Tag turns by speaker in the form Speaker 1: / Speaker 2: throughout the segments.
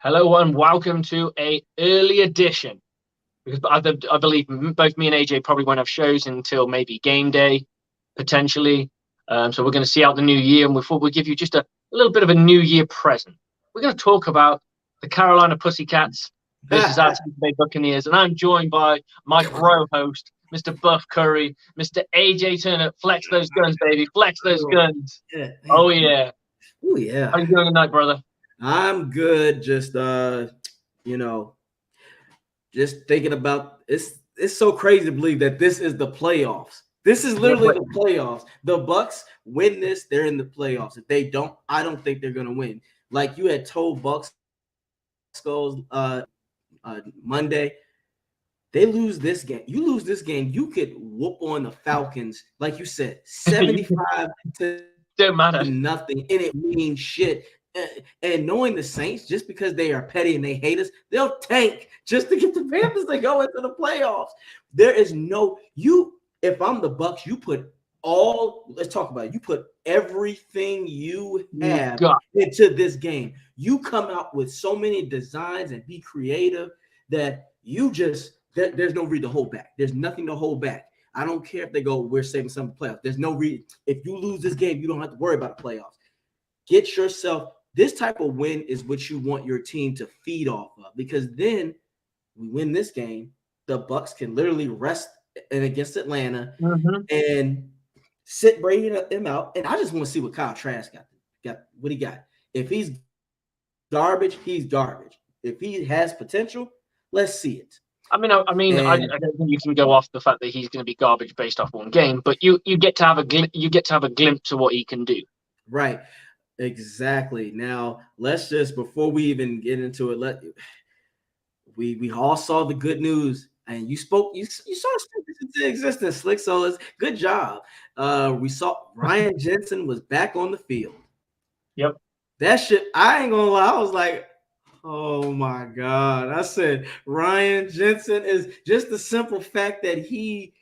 Speaker 1: Hello and welcome to a early edition because I believe both me and AJ probably won't have shows until maybe game day potentially. So we're going to see out the new year, and we thought we'd give you just a little bit of a new year present. We're going to talk about the Carolina Pussycats versus our Tampa Bay Buccaneers, and I'm joined by my bro host, Mr. Buff Curry, Mr. AJ Turner. Flex those guns, baby, flex those guns.
Speaker 2: Yeah.
Speaker 1: Oh yeah.
Speaker 2: Oh yeah.
Speaker 1: How you doing tonight, brother?
Speaker 2: I'm good. Just you know, just thinking about it's so crazy to believe that this is the playoffs. This is literally the playoffs. The Bucs win this, they're in the playoffs. If they don't, I don't think they're gonna win. Like you had told Bucs goes Monday, they lose this game. You lose this game, you could whoop on the Falcons, like you said, 75 to
Speaker 1: Don't matter.
Speaker 2: nothing, and it means shit. And knowing the Saints, just because they are petty and they hate us, they'll tank just to get the Panthers to go into the playoffs. There is no you. If I'm the Bucs, you put all. Let's talk about it. You put everything you have into this game. You come out with so many designs and be creative that you just there's no reason to hold back. There's nothing to hold back. I don't care if they go, we're saving some playoffs. There's no reason. If you lose this game, you don't have to worry about the playoffs. Get yourself. This type of win is what you want your team to feed off of, because then we win this game, the Bucs can literally rest and against Atlanta and sit Brady them out. And I just want to see what Kyle Trask got what he got. If he's garbage, he's garbage. If he has potential, let's see it.
Speaker 1: I don't think you can go off the fact that he's going to be garbage based off one game, but you get to have a glimpse of what he can do.
Speaker 2: Right. Exactly. Now, let's just, before we even get into it, we all saw the good news, and you saw it into existence, Slick. So it's good job. We saw Ryan Jensen was back on the field.
Speaker 1: Yep.
Speaker 2: That shit, I ain't gonna lie, I was like, oh my God. I said Ryan Jensen is just the simple fact that he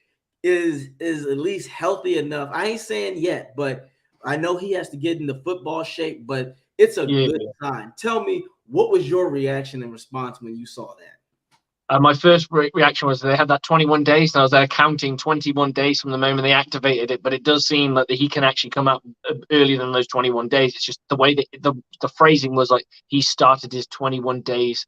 Speaker 2: is at least healthy enough. I ain't saying yet, but I know he has to get into football shape, but it's a good sign. Tell me, what was your reaction and response when you saw that?
Speaker 1: My first reaction was they had that 21 days, and I was there counting 21 days from the moment they activated it. But it does seem like he can actually come out earlier than those 21 days. It's just the way that the phrasing was like he started his 21 days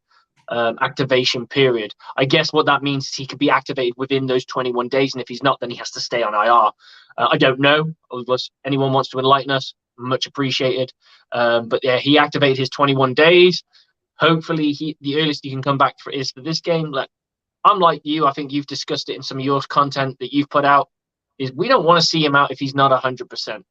Speaker 1: activation period. I guess what that means is he could be activated within those 21 days, and if he's not, then he has to stay on IR. I don't know. Unless anyone wants to enlighten us, much appreciated. But yeah, he activated his 21 days. Hopefully, the earliest he can come back is for this game. Like, I'm like you. I think you've discussed it in some of your content that you've put out. Is we don't want to see him out if he's not 100%,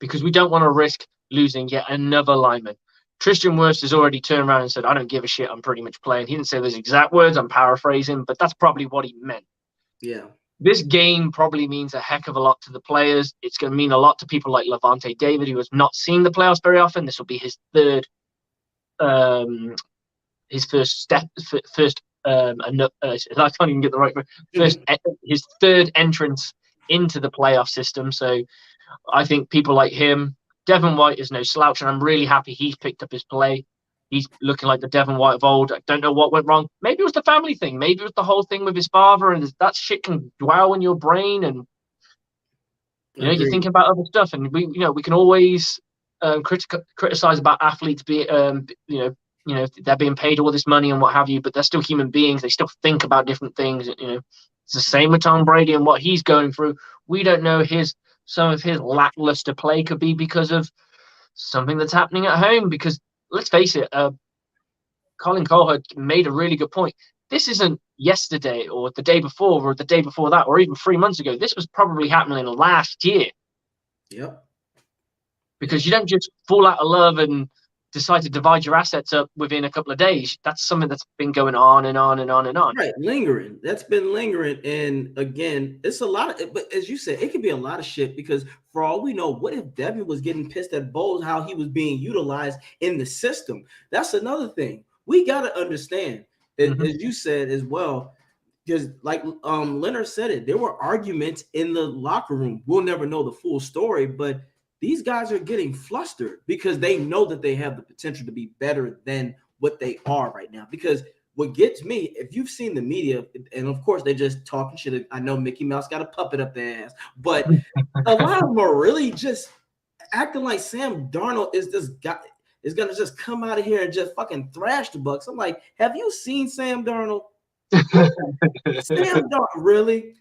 Speaker 1: because we don't want to risk losing yet another lineman. Tristan Wirfs has already turned around and said, "I don't give a shit. I'm pretty much playing." He didn't say those exact words. I'm paraphrasing, but that's probably what he meant.
Speaker 2: Yeah.
Speaker 1: This game probably means a heck of a lot to the players. It's going to mean a lot to people like Levante David, who has not seen the playoffs very often. This will be his third, his first step, first. I can't even get the right word. His third entrance into the playoff system. So I think people like him, Devin White is no slouch, and I'm really happy he's picked up his play. He's looking like the Devin White of old. I don't know what went wrong. Maybe it was the family thing. Maybe it was the whole thing with his father, and that shit can dwell in your brain, and you're thinking about other stuff. And we can always criticize about athletes they're being paid all this money and what have you, but they're still human beings. They still think about different things. It's the same with Tom Brady and what he's going through. We don't know some of his lackluster play could be because of something that's happening at home. Because let's face it, Colin Cole had made a really good point. This isn't yesterday or the day before or the day before that or even 3 months ago. This was probably happening last year.
Speaker 2: Yep.
Speaker 1: Because you don't just fall out of love and decide to divide your assets up within a couple of days. That's something that's been going on and on and on and on.
Speaker 2: Right, lingering. That's been lingering. And again, it's a lot of, but as you said, it could be a lot of shit, because for all we know, what if Devin was getting pissed at Bowles, how he was being utilized in the system? That's another thing. We got to understand, as you said as well, because like Leonard said it, there were arguments in the locker room. We'll never know the full story, but these guys are getting flustered because they know that they have the potential to be better than what they are right now. Because what gets me, if you've seen the media, and of course they're just talking shit. I know Mickey Mouse got a puppet up their ass, but a lot of them are really just acting like Sam Darnold is this guy is gonna just come out of here and just fucking thrash the Bucs. I'm like, have you seen Sam Darnold? Sam Darnold, really?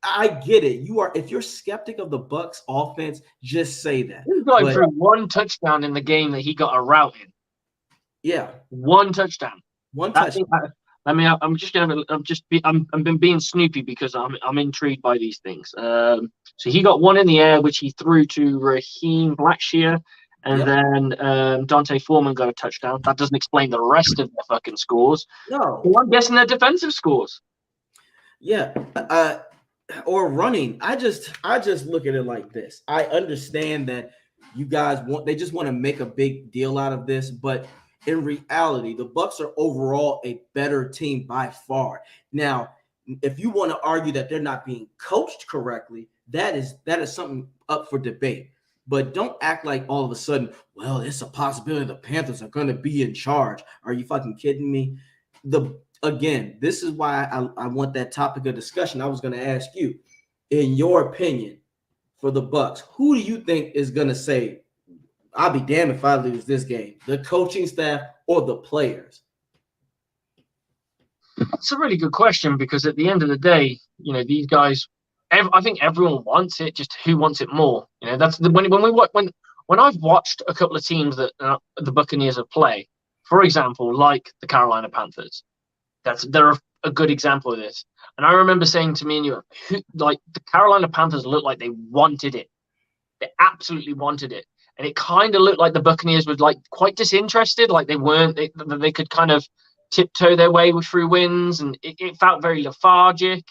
Speaker 2: I get it. If you're skeptic of the Bucs offense, just say that.
Speaker 1: This guy threw one touchdown in the game that he got a route in.
Speaker 2: Yeah,
Speaker 1: one touchdown.
Speaker 2: One touchdown.
Speaker 1: I'm been being snoopy because I'm intrigued by these things. So he got one in the air, which he threw to Raheem Blackshear, and then Dante Foreman got a touchdown. That doesn't explain the rest of their fucking scores.
Speaker 2: No,
Speaker 1: well, I'm guessing their defensive scores.
Speaker 2: Yeah, or running. I just look at it like this. I understand that you guys they just want to make a big deal out of this, but in reality, the Bucs are overall a better team by far. Now, if you want to argue that they're not being coached correctly, that is something up for debate. But don't act like all of a sudden, well, it's a possibility the Panthers are going to be in charge. Are you fucking kidding me? Again, this is why I want that topic of discussion. I was going to ask you, in your opinion, for the Bucs, who do you think is going to say, I'll be damned if I lose this game? The coaching staff or the players?
Speaker 1: It's a really good question because at the end of the day, these guys, I think everyone wants it. Just who wants it more? That's when I've watched a couple of teams that the Buccaneers have played, for example, like the Carolina Panthers. They're a good example of this. And I remember saying to me and you, the Carolina Panthers looked like they wanted it. They absolutely wanted it. And it kind of looked like the Buccaneers were quite disinterested, like they could kind of tiptoe their way through wins, and it felt very lethargic.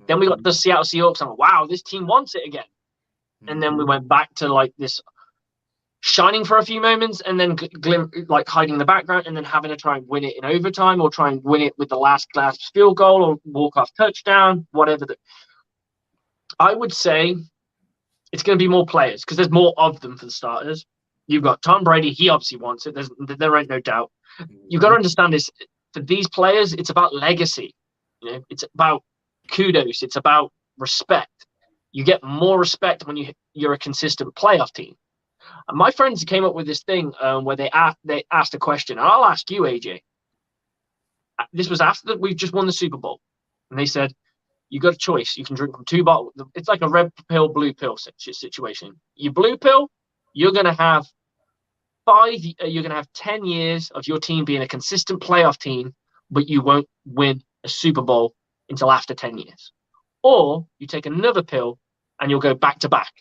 Speaker 1: Then we got the Seattle Seahawks, and wow, this team wants it again. And then we went back to this shining for a few moments, and then hiding in the background, and then having to try and win it in overtime, or try and win it with the last field goal or walk-off touchdown, whatever. I would say it's going to be more players because there's more of them for the starters. You've got Tom Brady. He obviously wants it. There ain't no doubt. You've got to understand this. For these players, it's about legacy. It's about kudos. It's about respect. You get more respect when you're a consistent playoff team. And my friends came up with this thing where they asked a question. And I'll ask you, AJ. This was after we've just won the Super Bowl. And they said, you got a choice. You can drink from 2 bottles. It's like a red pill, blue pill situation. You blue pill, you're going to have 10 years of your team being a consistent playoff team, but you won't win a Super Bowl until after 10 years. Or you take another pill and you'll go back to back,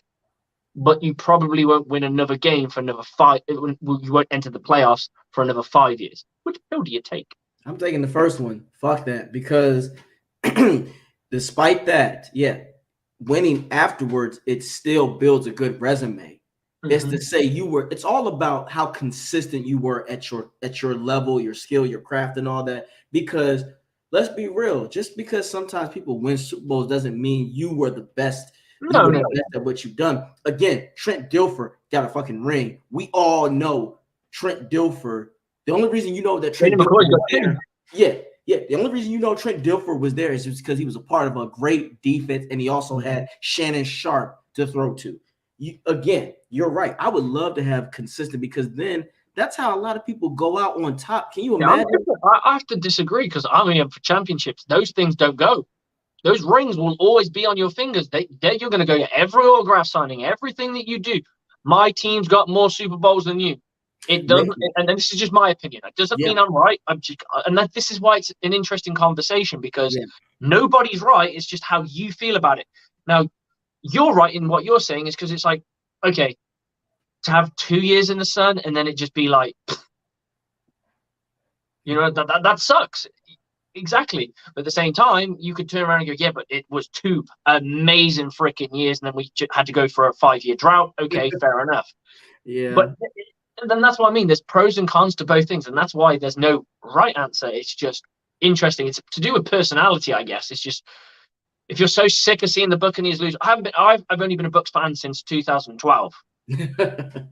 Speaker 1: but you probably won't win another game for another 5. You won't enter the playoffs for another 5 years. Which pill do you take?
Speaker 2: I'm taking the first one. Fuck that, because despite that, winning afterwards, it still builds a good resume. Mm-hmm. It's to say it's all about how consistent you were at your level, your skill, your craft, and all that. Because let's be real, just because sometimes people win Super Bowls doesn't mean you were the best. No. Best at what you've done. Again, Trent Dilfer got a fucking ring. We all know Trent Dilfer. The only reason you know that Trent Dilfer was there, the only reason you know Trent Dilfer was there is because he was a part of a great defense, and he also had Shannon Sharp to throw to. You're right. I would love to have consistent, because then that's how a lot of people go out on top. Can you imagine?
Speaker 1: I have to disagree, because for championships, those things don't go. Those rings will always be on your fingers. You're going to go to every autograph signing, everything that you do. My team's got more Super Bowls than you. It doesn't, and this is just my opinion. It doesn't mean I'm right. This is why it's an interesting conversation, because nobody's right. It's just how you feel about it. Now, you're right in what you're saying, is because it's like, okay, to have 2 years in the sun and then it just be like, that sucks. Exactly. But at the same time, you could turn around and go, yeah, but it was 2 amazing freaking years, and then we had to go for a 5-year drought. Okay, fair enough.
Speaker 2: Yeah.
Speaker 1: But then that's what I mean. There's pros and cons to both things, and that's why there's no right answer. It's just interesting. It's to do with personality, I guess. It's just, if you're so sick of seeing the Buccaneers lose, I've only been a Bucs fan since 2012.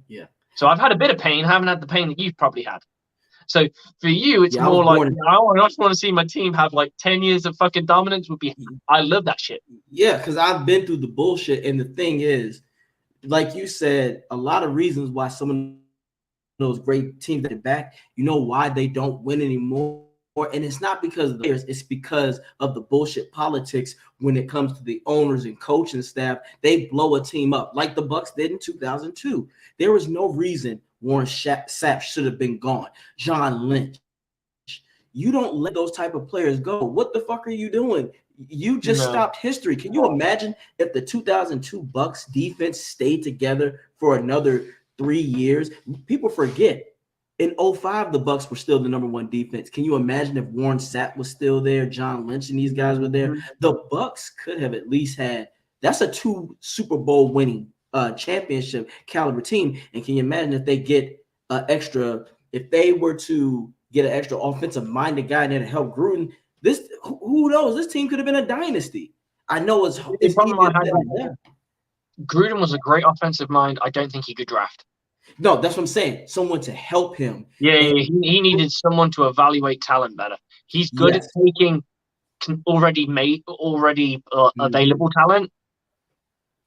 Speaker 2: Yeah.
Speaker 1: So I've had a bit of pain. I haven't had the pain that you've probably had. So for you, it's
Speaker 2: Yeah, I was
Speaker 1: more like
Speaker 2: born.
Speaker 1: I just want to see my team have like 10 years of fucking dominance. I love that shit.
Speaker 2: Yeah, because I've been through the bullshit, and the thing is, like you said, a lot of reasons why some of those great teams that are back, you know why they don't win anymore. And it's not because of the players, it's because of the bullshit politics when it comes to the owners and coaching staff. They blow a team up like the Bucs did in 2002. There was no reason Warren Sapp should have been gone. John Lynch. You don't let those type of players go. What the fuck are you doing? You just stopped history. Can you imagine if the 2002 Bucs defense stayed together for another 3 years? People forget. In 05, the Bucs were still the number one defense. Can you imagine if Warren Sapp was still there, John Lynch and these guys were there? The Bucs could have at least had – that's a 2 Super Bowl winning championship caliber team. And can you imagine if they get extra – if they were to get an extra offensive-minded guy there to help Gruden, this who knows? This team could have been a dynasty. I know it's easier than
Speaker 1: Gruden was a great offensive mind. I don't think he could draft.
Speaker 2: No, that's what I'm saying. Someone to help him.
Speaker 1: Yeah, he needed someone to evaluate talent better. He's good at taking already available talent,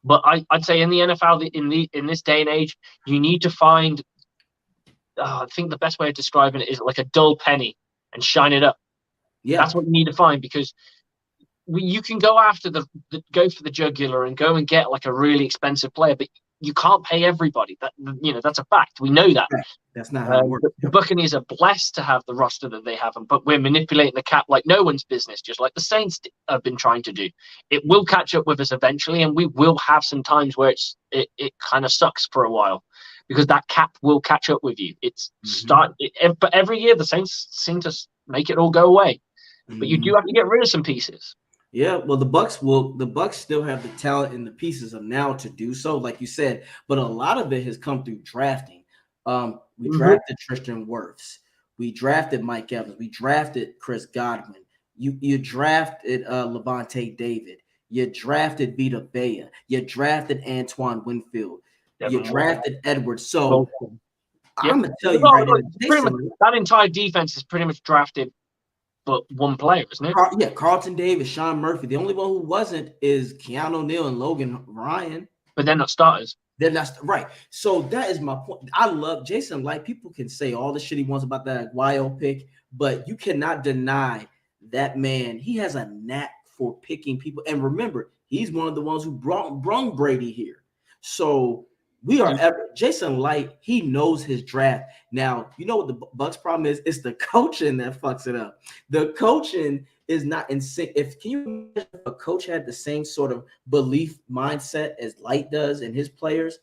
Speaker 1: but I'd say in the NFL in this day and age, you need to find. I think the best way of describing it is like a dull penny and shine it up.
Speaker 2: Yeah,
Speaker 1: that's what you need to find, because you can go after go for the jugular and go and get like a really expensive player, but you can't pay everybody. That's a fact. We know that.
Speaker 2: That's not how it works.
Speaker 1: The Buccaneers are blessed to have the roster that they have, but we're manipulating the cap like no one's business, just like the Saints have been trying to do. It will catch up with us eventually, and we will have some times where it kind of sucks for a while, because that cap will catch up with you. But every year the Saints seem to make it all go away. But you do have to get rid of some pieces.
Speaker 2: Yeah, well, the Bucs still have the talent and the pieces of now to do so, like you said. But a lot of it has come through drafting. We drafted Tristan Wirfs. We drafted Mike Evans. We drafted Chris Godwin. You drafted Levante David. You drafted Vita Vea. You drafted Antoine Winfield. You drafted Edwards. So I'm gonna tell you right now,
Speaker 1: that entire defense is pretty much drafted but one player, isn't it?
Speaker 2: Carlton Davis, Sean Murphy. The only one who wasn't is Keanu O'Neal and Logan Ryan.
Speaker 1: But they're not starters.
Speaker 2: They're not right. So that is my point. I love Jason Light. People can say all the shit he wants about that YO pick, but you cannot deny that man. He has a knack for picking people. And remember, he's one of the ones who brung Brady here. So Jason Light, he knows his draft. Now, you know what the Bucs problem is? It's the coaching that fucks it up. The coaching is not in sync. Can you imagine if a coach had the same sort of belief mindset as Light does and his players?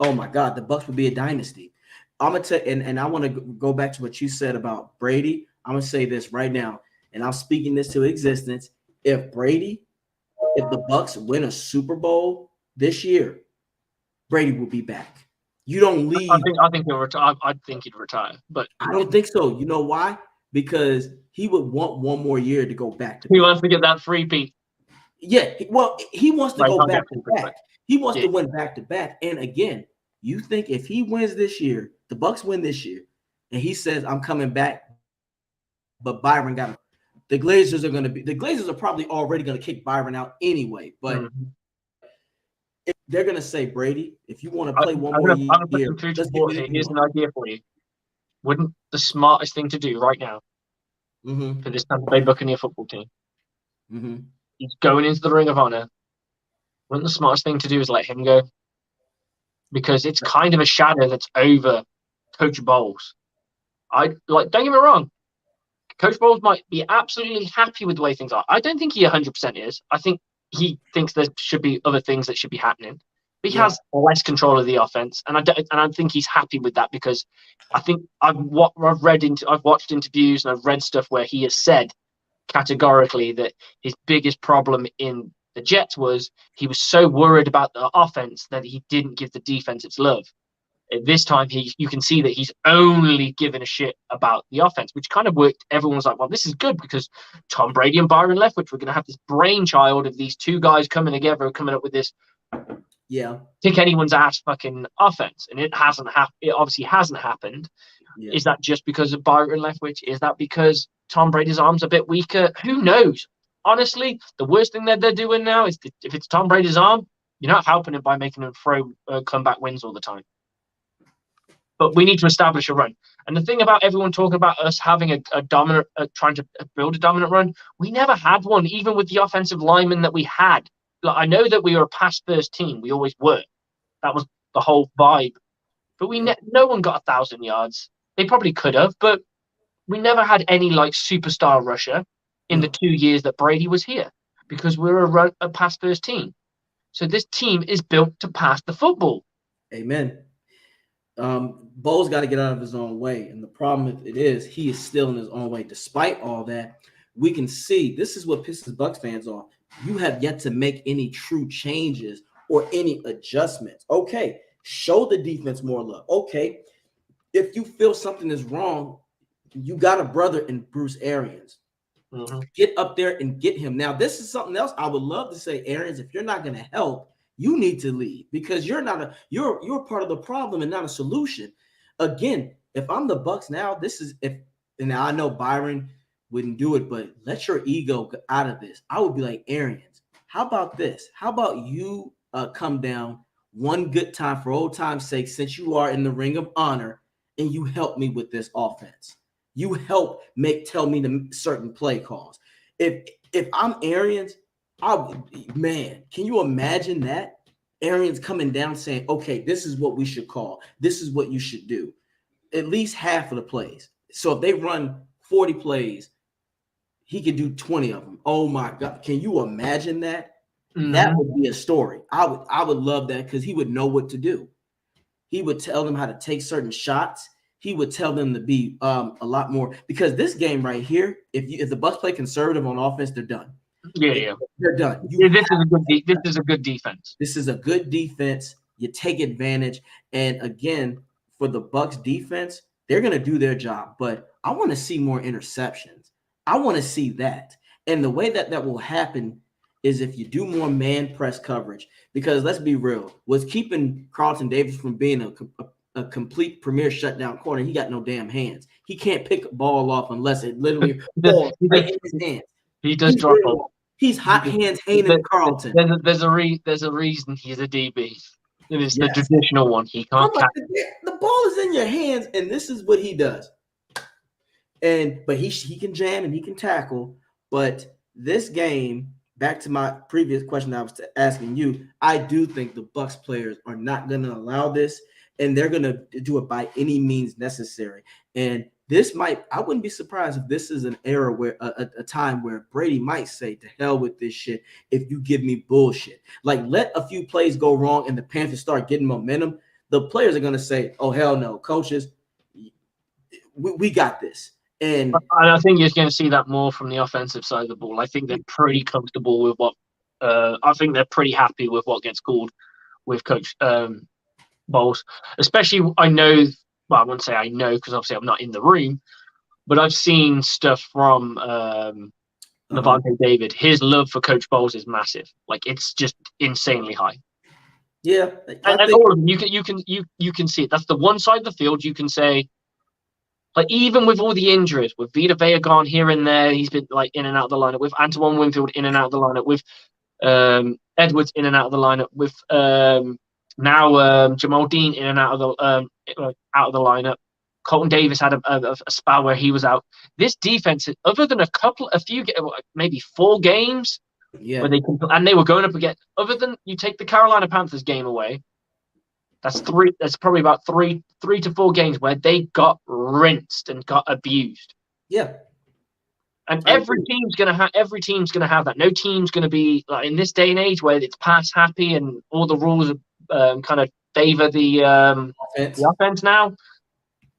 Speaker 2: Oh my God, the Bucs would be a dynasty. I'm gonna tell, and I want to go back to what you said about Brady. I'm gonna say this right now, and I'm speaking this to existence. If the Bucs win a Super Bowl this year, Brady will be back. You don't leave.
Speaker 1: I think he'll retire. I think he'd retire, but
Speaker 2: I don't think so. You know why? Because he would want one more year to go back to.
Speaker 1: He wants to get that three-peat.
Speaker 2: Yeah, well, he wants to go back to back. He wants to win back to back. And again, you think if he wins this year, the Bucs win this year, and he says, "I'm coming back," but Byron got him. The Glazers are probably already going to kick Byron out anyway, but. They're going to say, Brady, if you want to play one more year,
Speaker 1: here's an idea for you. Wouldn't the smartest thing to do right now for this Tampa Bay Buccaneer football team, he's going into the Ring of Honor, wouldn't the smartest thing to do is let him go? Because it's kind of a shadow that's over Coach Bowles. Don't get me wrong, Coach Bowles might be absolutely happy with the way things are. I don't think he 100% is. I think he thinks there should be other things that should be happening. But he has less control of the offense, and I think he's happy with that, because I think I've watched interviews and I've read stuff where he has said categorically that his biggest problem in the Jets was he was so worried about the offense that he didn't give the defense its love. At this time, you can see that he's only given a shit about the offense, which kind of worked. Everyone's like, well, this is good because Tom Brady and Byron Leftwich, we're going to have this brainchild of these two guys coming together, coming up with this kick anyone's ass fucking offense. And it hasn't happened. It obviously hasn't happened.
Speaker 2: Yeah.
Speaker 1: Is that just because of Byron Leftwich? Is that because Tom Brady's arm's a bit weaker? Who knows? Honestly, the worst thing that they're doing now is if it's Tom Brady's arm, you're not helping him by making him throw comeback wins all the time. But we need to establish a run. And the thing about everyone talking about us having a dominant, trying to build a dominant run, we never had one, even with the offensive linemen that we had. Like, I know that we were a pass-first team. We always were. That was the whole vibe. But no one got 1,000 yards. They probably could have, but we never had any like superstar rusher in the 2 years that Brady was here because we're a pass-first team. So this team is built to pass the football.
Speaker 2: Amen. Bo's got to get out of his own way. And the problem with it is he is still in his own way. Despite all that, we can see this is what pisses Bucs fans off. You have yet to make any true changes or any adjustments. Okay, show the defense more love. Okay, if you feel something is wrong, you got a brother in Bruce Arians. Mm-hmm. Get up there and get him. Now, this is something else I would love to say, Arians, if you're not going to help, you need to leave because you're part of the problem and not a solution. Again, if I'm the Bucs now, and I know Byron wouldn't do it, but let your ego get out of this. I would be like, Arians, how about this? How about you come down one good time for old time's sake, since you are in the Ring of Honor, and you help me with this offense. You help tell me the certain play calls. If I'm Arians, can you imagine that? Arians coming down saying, okay, this is what we should call. This is what you should do. At least half of the plays. So if they run 40 plays, he could do 20 of them. Oh my God. Can you imagine that? Mm-hmm. That would be a story. I would love that because he would know what to do. He would tell them how to take certain shots. He would tell them to be a lot more, because this game right here, if the Bucs play conservative on offense, they're done.
Speaker 1: Yeah.
Speaker 2: They're done.
Speaker 1: This is a good defense.
Speaker 2: This is a good defense. You take advantage. And again, for the Bucs defense, they're going to do their job. But I want to see more interceptions. I want to see that. And the way that will happen is if you do more man press coverage. Because let's be real, what's keeping Carlton Davis from being a complete premier shutdown corner, he got no damn hands. He can't pick a ball off unless it literally falls right in his hands.
Speaker 1: He does drop it.
Speaker 2: He's hot hands Hayden Carlton.
Speaker 1: There's a reason he's a DB. It is the traditional one. He can't catch.
Speaker 2: The ball is in your hands, and this is what he does. But he can jam and he can tackle. But this game, back to my previous question I was asking you, I do think the Bucs players are not going to allow this, and they're going to do it by any means necessary. And I wouldn't be surprised if this is an era where a time where Brady might say, to hell with this shit if you give me bullshit. Like, let a few plays go wrong and the Panthers start getting momentum. The players are going to say, oh, hell no, coaches, we got this. And
Speaker 1: I think you're going to see that more from the offensive side of the ball. I think they're pretty comfortable with I think they're pretty happy with what gets called with Coach Bowles. Especially, I wouldn't say I know because obviously I'm not in the room, but I've seen stuff from Levante David. His love for Coach Bowles is massive. Like, it's just insanely high.
Speaker 2: Yeah,
Speaker 1: and all of them, you can see it. That's the one side of the field you can say. Like, even with all the injuries, with Vita Vea gone here and there, he's been like in and out of the lineup. With Antoine Winfield in and out of the lineup. With Edwards in and out of the lineup. With now Jamal Dean in and out of the lineup. Colton Davis had a spell where he was out. This defense, other than a few, maybe 4 games, where they were going up again. Other than you take the Carolina Panthers game away, that's probably about three to 4 games where they got rinsed and got abused.
Speaker 2: Yeah.
Speaker 1: And every team's gonna have that. No team's gonna be like, in this day and age where it's pass happy and all the rules kind of favor the offense now.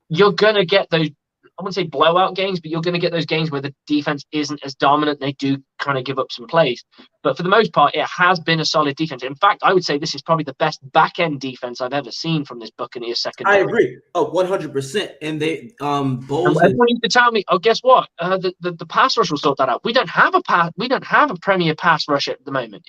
Speaker 1: You're gonna get those, I wouldn't say blowout games, but you're going to get those games where the defense isn't as dominant. They do kind of give up some plays. But for the most part, it has been a solid defense. In fact, I would say this is probably the best back-end defense I've ever seen from this Buccaneers secondary.
Speaker 2: I agree. Oh, 100%. And they
Speaker 1: Bowles. Everyone used to tell me, oh, guess what? The pass rush will sort that out. We don't have a premier pass rush at the moment.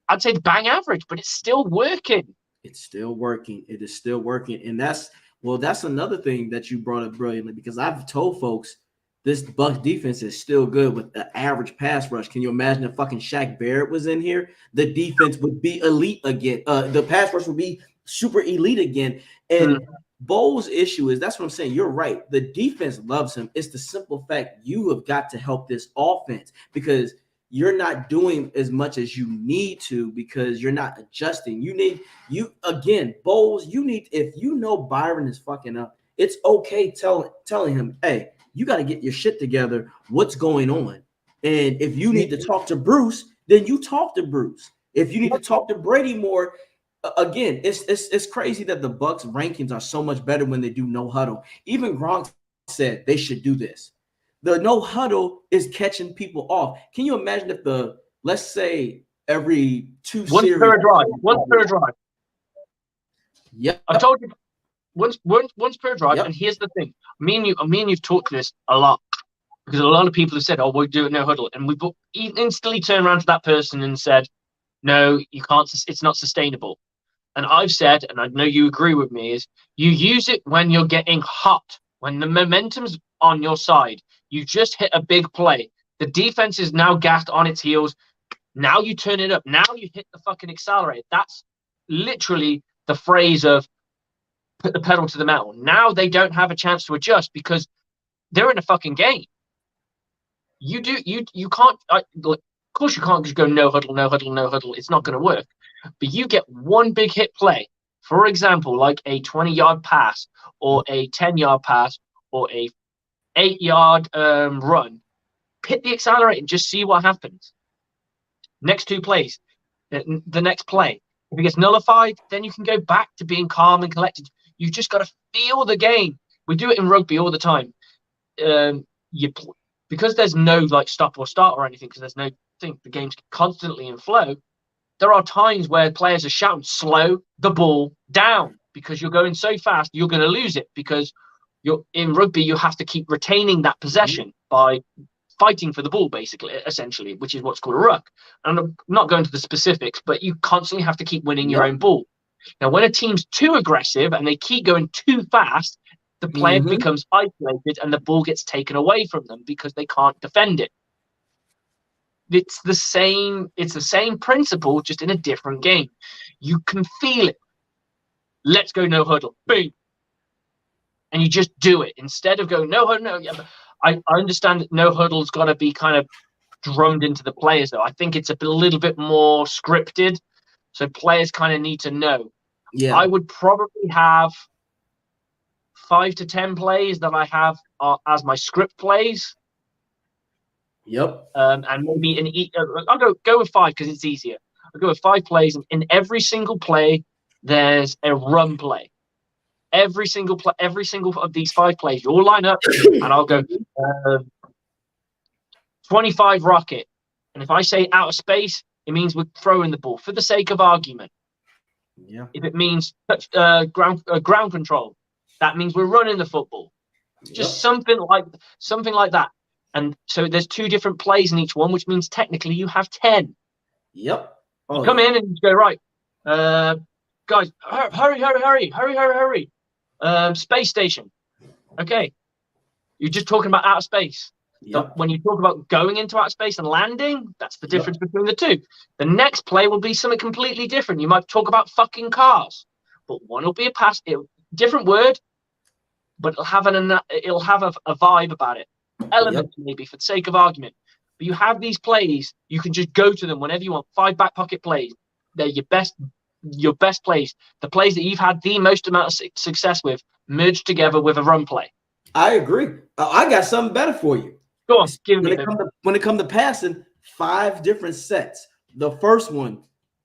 Speaker 1: I'd say bang average, but it's still working.
Speaker 2: It's still working. It is still working. And that's Well, that's another thing that you brought up brilliantly, because I've told folks this Bucs defense is still good with the average pass rush. Can you imagine if fucking Shaq Barrett was in here? The defense would be elite again. The pass rush would be super elite again. And Bowles' issue is, that's what I'm saying. You're right. The defense loves him. It's the simple fact you have got to help this offense, because you're not doing as much as you need to, because you're not adjusting. Bowles, if you know Byron is fucking up, it's okay telling him, hey, you got to get your shit together. What's going on? And if you need to talk to Bruce, then you talk to Bruce. If you need to talk to Brady more, again, it's crazy that the Bucs rankings are so much better when they do no huddle. Even Gronk said they should do this. The no huddle is catching people off. Can you imagine if let's say every
Speaker 1: once per drive.
Speaker 2: Yep.
Speaker 1: I told you once per drive. Yep. And here's the thing: me and you've talked this a lot, because a lot of people have said, "Oh, we'll do it no huddle," and we instantly turned around to that person and said, "No, you can't. It's not sustainable." And I've said, and I know you agree with me, is you use it when you're getting hot, when the momentum's on your side. You just hit a big play. The defense is now gassed on its heels. Now you turn it up. Now you hit the fucking accelerator. That's literally the phrase of put the pedal to the metal. Now they don't have a chance to adjust because they're in a fucking game. You can't. Of course, you can't just go no huddle, no huddle, no huddle. It's not going to work. But you get one big hit play, for example, like a 20-yard pass or a 10-yard pass or a 8-yard run. Hit the accelerator and just see what happens. Next two plays, the next play. If it gets nullified, then you can go back to being calm and collected. You've just got to feel the game. We do it in rugby all the time. Because there's no like stop or start or anything, because there's no thing, the game's constantly in flow. There are times where players are shouting, slow the ball down, because you're going so fast, you're going to lose it, because you're in rugby, you have to keep retaining that possession by fighting for the ball, basically, essentially, which is what's called a ruck. And I'm not going to the specifics, but you constantly have to keep winning your own ball. Now, when a team's too aggressive and they keep going too fast, the player becomes isolated and the ball gets taken away from them because they can't defend it. It's the same principle, just in a different game. You can feel it. Let's go no huddle. Boom. And you just do it. Instead of going no huddle, no. Yeah, I understand that no huddle's got to be kind of drummed into the players, though. I think it's a little bit more scripted. So players kind of need to know. Yeah. I would probably have 5 to 10 plays that I have as my script plays.
Speaker 2: Yep.
Speaker 1: And maybe I'll go with 5 because it's easier. I'll go with 5 plays, and in every single play, there's a run play. Every single of these 5 plays, you all line up, and I'll go 25 rocket. And if I say out of space, it means we're throwing the ball for the sake of argument.
Speaker 2: Yeah.
Speaker 1: If it means ground control, that means we're running the football. Just something like that. And so there's 2 different plays in each one, which means technically you have 10.
Speaker 2: Yep.
Speaker 1: You come in and you go, right, guys, hurry. Space station. Okay. You're just talking about outer space. Yep. When you talk about going into outer space and landing, that's the difference between the 2. The next play will be something completely different. You might talk about fucking cars, but one will be a different word, but it'll have a vibe about it. Element maybe, for the sake of argument. But you have these plays, you can just go to them whenever you want. 5 back pocket plays. They're your best plays. The plays that you've had the most amount of success with, merged together with a run play.
Speaker 2: I agree. I got something better for you.
Speaker 1: Go on, give me
Speaker 2: when it comes to passing, 5 different sets. The first one,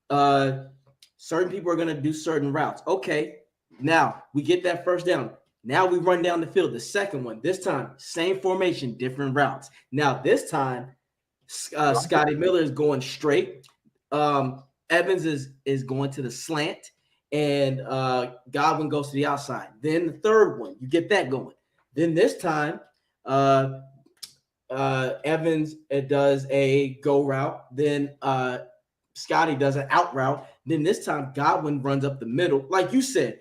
Speaker 2: certain people are going to do certain routes. Okay, now we get that first down. Now we run down the field. The second one, this time, same formation, different routes. Now this time, Scotty Miller is going straight. Evans is going to the slant, and Godwin goes to the outside. Then the third one, you get that going. Then this time, Evans does a go route. Then Scotty does an out route. Then this time, Godwin runs up the middle. Like you said,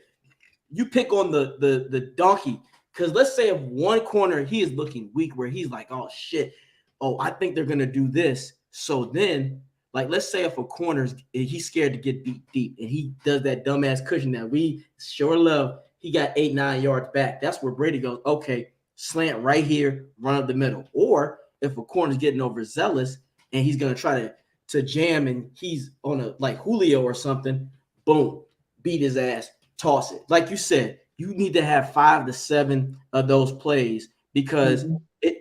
Speaker 2: you pick on the donkey, because let's say if one corner he is looking weak, where he's like, oh shit, oh I think they're gonna do this. So then, like, let's say if a corner's he's scared to get beat deep, and he does that dumbass cushion that we sure love. He got 8-9 yards back. That's where Brady goes, okay, slant right here, run up the middle. Or if a corner's getting overzealous and he's gonna try to jam and he's on a like Julio or something, boom, beat his ass, toss it. Like you said, you need to have 5 to 7 of those plays because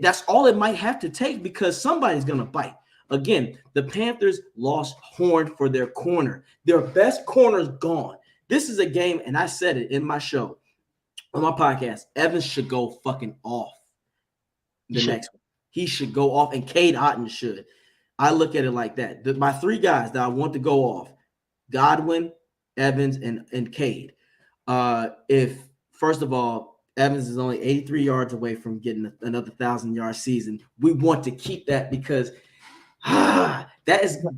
Speaker 2: that's all it might have to take, because somebody's gonna bite. Again, the Panthers lost Horn for their corner. Their best corner's gone. This is a game, and I said it in my show, on my podcast, Evans should go fucking off the next one. He should go off, and Cade Otton should. I look at it like that. My 3 guys that I want to go off, Godwin, Evans, and Cade. If, first of all, Evans is only 83 yards away from getting another 1,000-yard season, we want to keep that because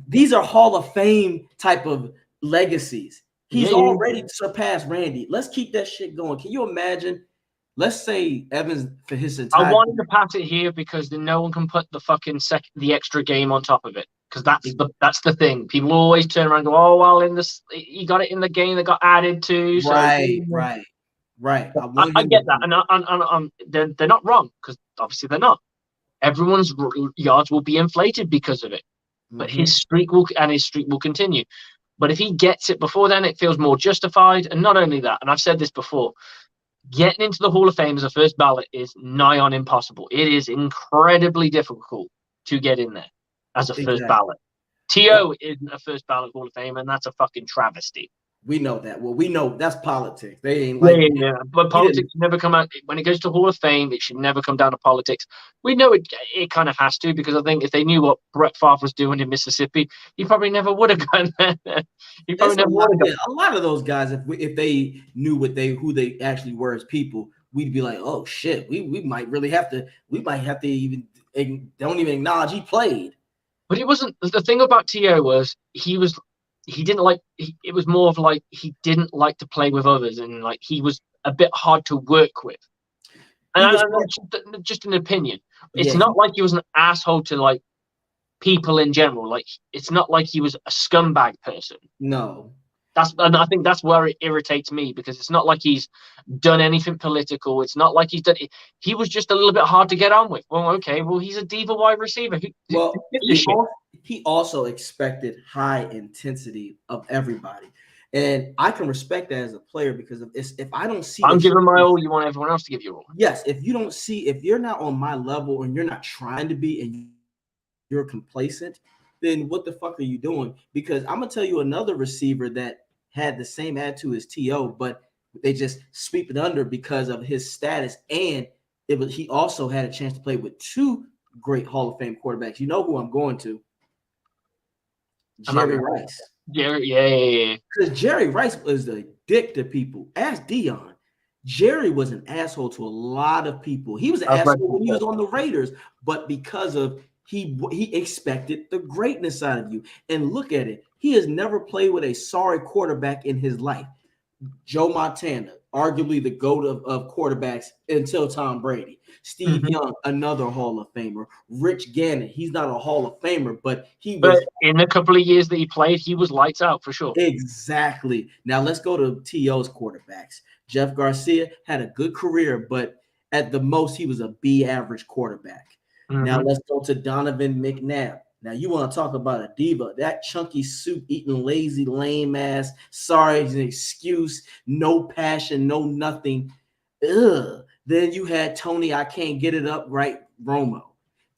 Speaker 2: these are Hall of Fame type of legacies. He's already surpassed Randy. Let's keep that shit going. Can you imagine? Let's say Evans for his entire.
Speaker 1: I wanted to pass it here because then no one can put the fucking the extra game on top of it, because that's the thing. People always turn around and go, "Oh well, in this he got it in the game that got added to." So,
Speaker 2: right.
Speaker 1: I get that, and they're not wrong, because obviously they're not. Everyone's yards will be inflated because of it, but his streak will continue. But if he gets it before then, it feels more justified. And not only that, and I've said this before, getting into the Hall of Fame as a first ballot is nigh on impossible. It is incredibly difficult to get in there as a first ballot. T.O. isn't a first ballot Hall of Fame, and that's a fucking travesty.
Speaker 2: We know that. Well, we know that's politics. They ain't like
Speaker 1: but politics never come out when it goes to Hall of Fame. It should never come down to politics. We know it kind of has to, because I think if they knew what Brett Favre was doing in Mississippi, he probably never would have gone there. He probably never would have gone.
Speaker 2: A lot of those guys, if they knew who they actually were as people, we'd be like, oh shit, we might have to even don't even acknowledge he played.
Speaker 1: But he wasn't. The thing about T.O. was he didn't like. It was more of like he didn't like to play with others, and like he was a bit hard to work with. And just an opinion. It's not like he was an asshole to like people in general. Like it's not like he was a scumbag person.
Speaker 2: No.
Speaker 1: And I think that's where it irritates me, because it's not like he's done anything political. It's not like he's done. He was just a little bit hard to get on with. Well, okay. Well, he's a diva wide receiver.
Speaker 2: He also expected high intensity of everybody, and I can respect that as a player, because if I don't see,
Speaker 1: I'm giving my all. You want everyone else to give you all.
Speaker 2: Yes. If you're not on my level and you're not trying to be, and you're complacent, then what the fuck are you doing? Because I'm gonna tell you another receiver that had the same attitude as T.O., but they just sweep it under because of his status, and he also had a chance to play with 2 great Hall of Fame quarterbacks. You know who I'm going to? Jerry Rice.
Speaker 1: Yeah.
Speaker 2: Because Jerry Rice was a dick to people. Ask Dion. Jerry was an asshole to a lot of people. He was an asshole when he was on the Raiders, but because of he expected the greatness out of you. And look at it. He has never played with a sorry quarterback in his life. Joe Montana, arguably the GOAT of quarterbacks until Tom Brady. Steve Young, another Hall of Famer. Rich Gannon, he's not a Hall of Famer, but
Speaker 1: in a couple of years that he played, he was lights out for sure.
Speaker 2: Exactly. Now let's go to T.O.'s quarterbacks. Jeff Garcia had a good career, but at the most, he was a B average quarterback. Now let's go to Donovan McNabb. Now you want to talk about a diva, that chunky soup eating, lazy, lame ass. Sorry, it's an excuse. No passion, no nothing. Ugh. Then you had Tony, I can't get it up right, Romo.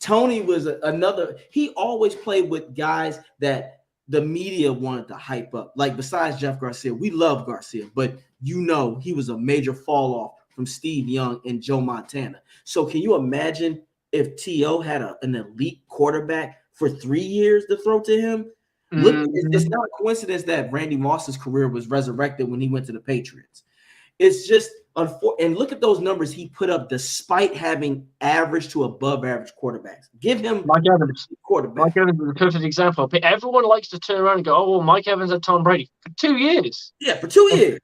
Speaker 2: Tony was another. He always played with guys that the media wanted to hype up. Like besides Jeff Garcia, we love Garcia, but he was a major fall off from Steve Young and Joe Montana. So can you imagine if T.O. had an elite quarterback for 3 years to throw to him? Look, it's not a coincidence that Randy Moss's career was resurrected when he went to the Patriots. It's just And look at those numbers he put up despite having average to above average quarterbacks. Give him
Speaker 1: Mike Evans.
Speaker 2: Quarterback.
Speaker 1: Mike Evans is a perfect example. Everyone likes to turn around and go, "Oh, well, Mike Evans had Tom Brady for 2 years."
Speaker 2: Yeah, for 2 years.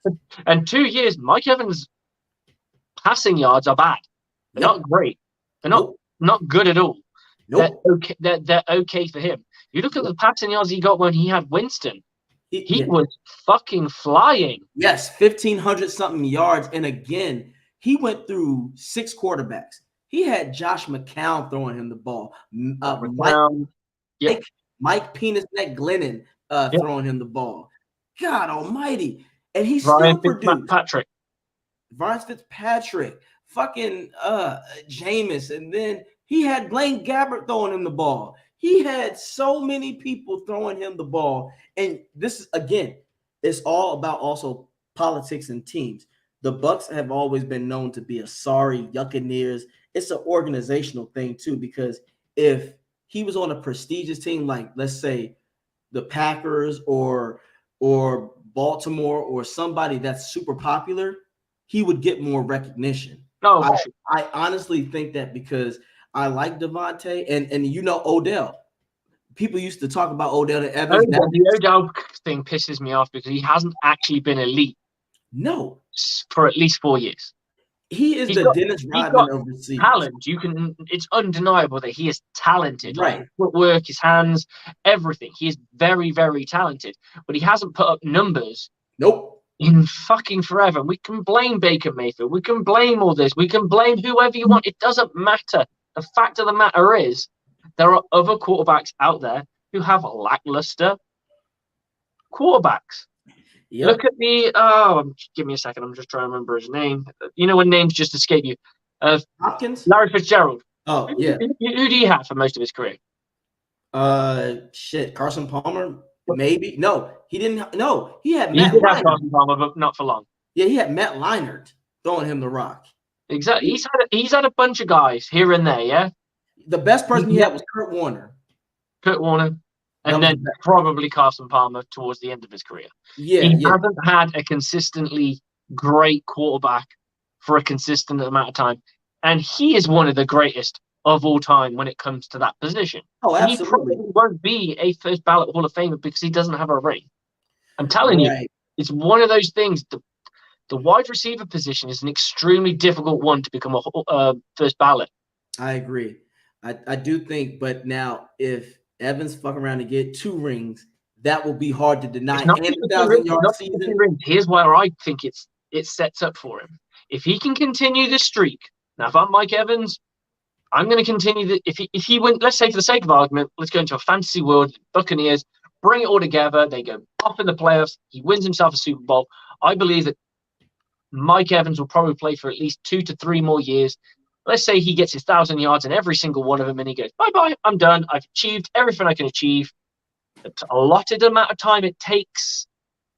Speaker 1: And 2 years, Mike Evans' passing yards are bad. They're not great. They're not good at all. They're okay. They're okay for him. You look at the passing yards he got when he had Winston. He was fucking flying.
Speaker 2: Yes, 1,500 something yards. And again, he went through 6 quarterbacks. He had Josh McCown throwing him the ball. Mike Penis Neck Glennon throwing him the ball. God almighty. And he still produced. Ryan Fitzpatrick, fucking Jameis. And then he had Blaine Gabbert throwing him the ball. He had so many people throwing him the ball. And this is, again, it's all about also politics and teams. The Bucs have always been known to be a sorry Yuccaneers. It's an organizational thing, too, because if he was on a prestigious team like, let's say, the Packers or Baltimore or somebody that's super popular, he would get more recognition. I honestly think that because I like Devontae and you know Odell. People used to talk about Odell and Evans.
Speaker 1: The Odell thing pisses me off because he hasn't actually been elite.
Speaker 2: No,
Speaker 1: for at least 4 years.
Speaker 2: He is Dennis Rodman of receivers.
Speaker 1: Talent. It's undeniable that he is talented. Right. Like footwork, his hands, everything. He is very, very talented. But he hasn't put up numbers.
Speaker 2: Nope.
Speaker 1: In fucking forever. We can blame Baker Mayfield. We can blame all this. We can blame whoever you want. It doesn't matter. The fact of the matter is, there are other quarterbacks out there who have lackluster quarterbacks. Yep. Look at give me a second. I'm just trying to remember his name. You know when names just escape you.
Speaker 2: Hopkins?
Speaker 1: Larry Fitzgerald.
Speaker 2: Oh, yeah.
Speaker 1: Who do you have for most of his career?
Speaker 2: Carson Palmer? Maybe. No, he didn't. No, he had
Speaker 1: Matt Leinart. Have Carson Palmer, but not for long.
Speaker 2: Yeah, he had Matt Leinart throwing him the rock.
Speaker 1: Exactly. He's had a bunch of guys here and there, yeah?
Speaker 2: The best person he had was Kurt Warner.
Speaker 1: And then probably Carson Palmer towards the end of his career. He hasn't had a consistently great quarterback for a consistent amount of time. And he is one of the greatest of all time when it comes to that position.
Speaker 2: Oh, absolutely.
Speaker 1: He probably won't be a first ballot Hall of Famer because he doesn't have a ring. I'm telling you, it's one of those things. The wide receiver position is an extremely difficult one to become a first ballot.
Speaker 2: I agree. I do think, but now if Evans fuck around to get 2 rings, that will be hard to deny. And 1,000-yard season.
Speaker 1: Here's where I think it sets up for him. If he can continue this streak, now if I'm Mike Evans, I'm going to continue if he went, let's say for the sake of argument, let's go into a fantasy world, Buccaneers, bring it all together, they go off in the playoffs, he wins himself a Super Bowl. I believe that Mike Evans will probably play for at least 2 to 3 more years. Let's say he gets his 1,000 yards in every single one of them and he goes, bye-bye, I'm done. I've achieved everything I can achieve. The allotted amount of time it takes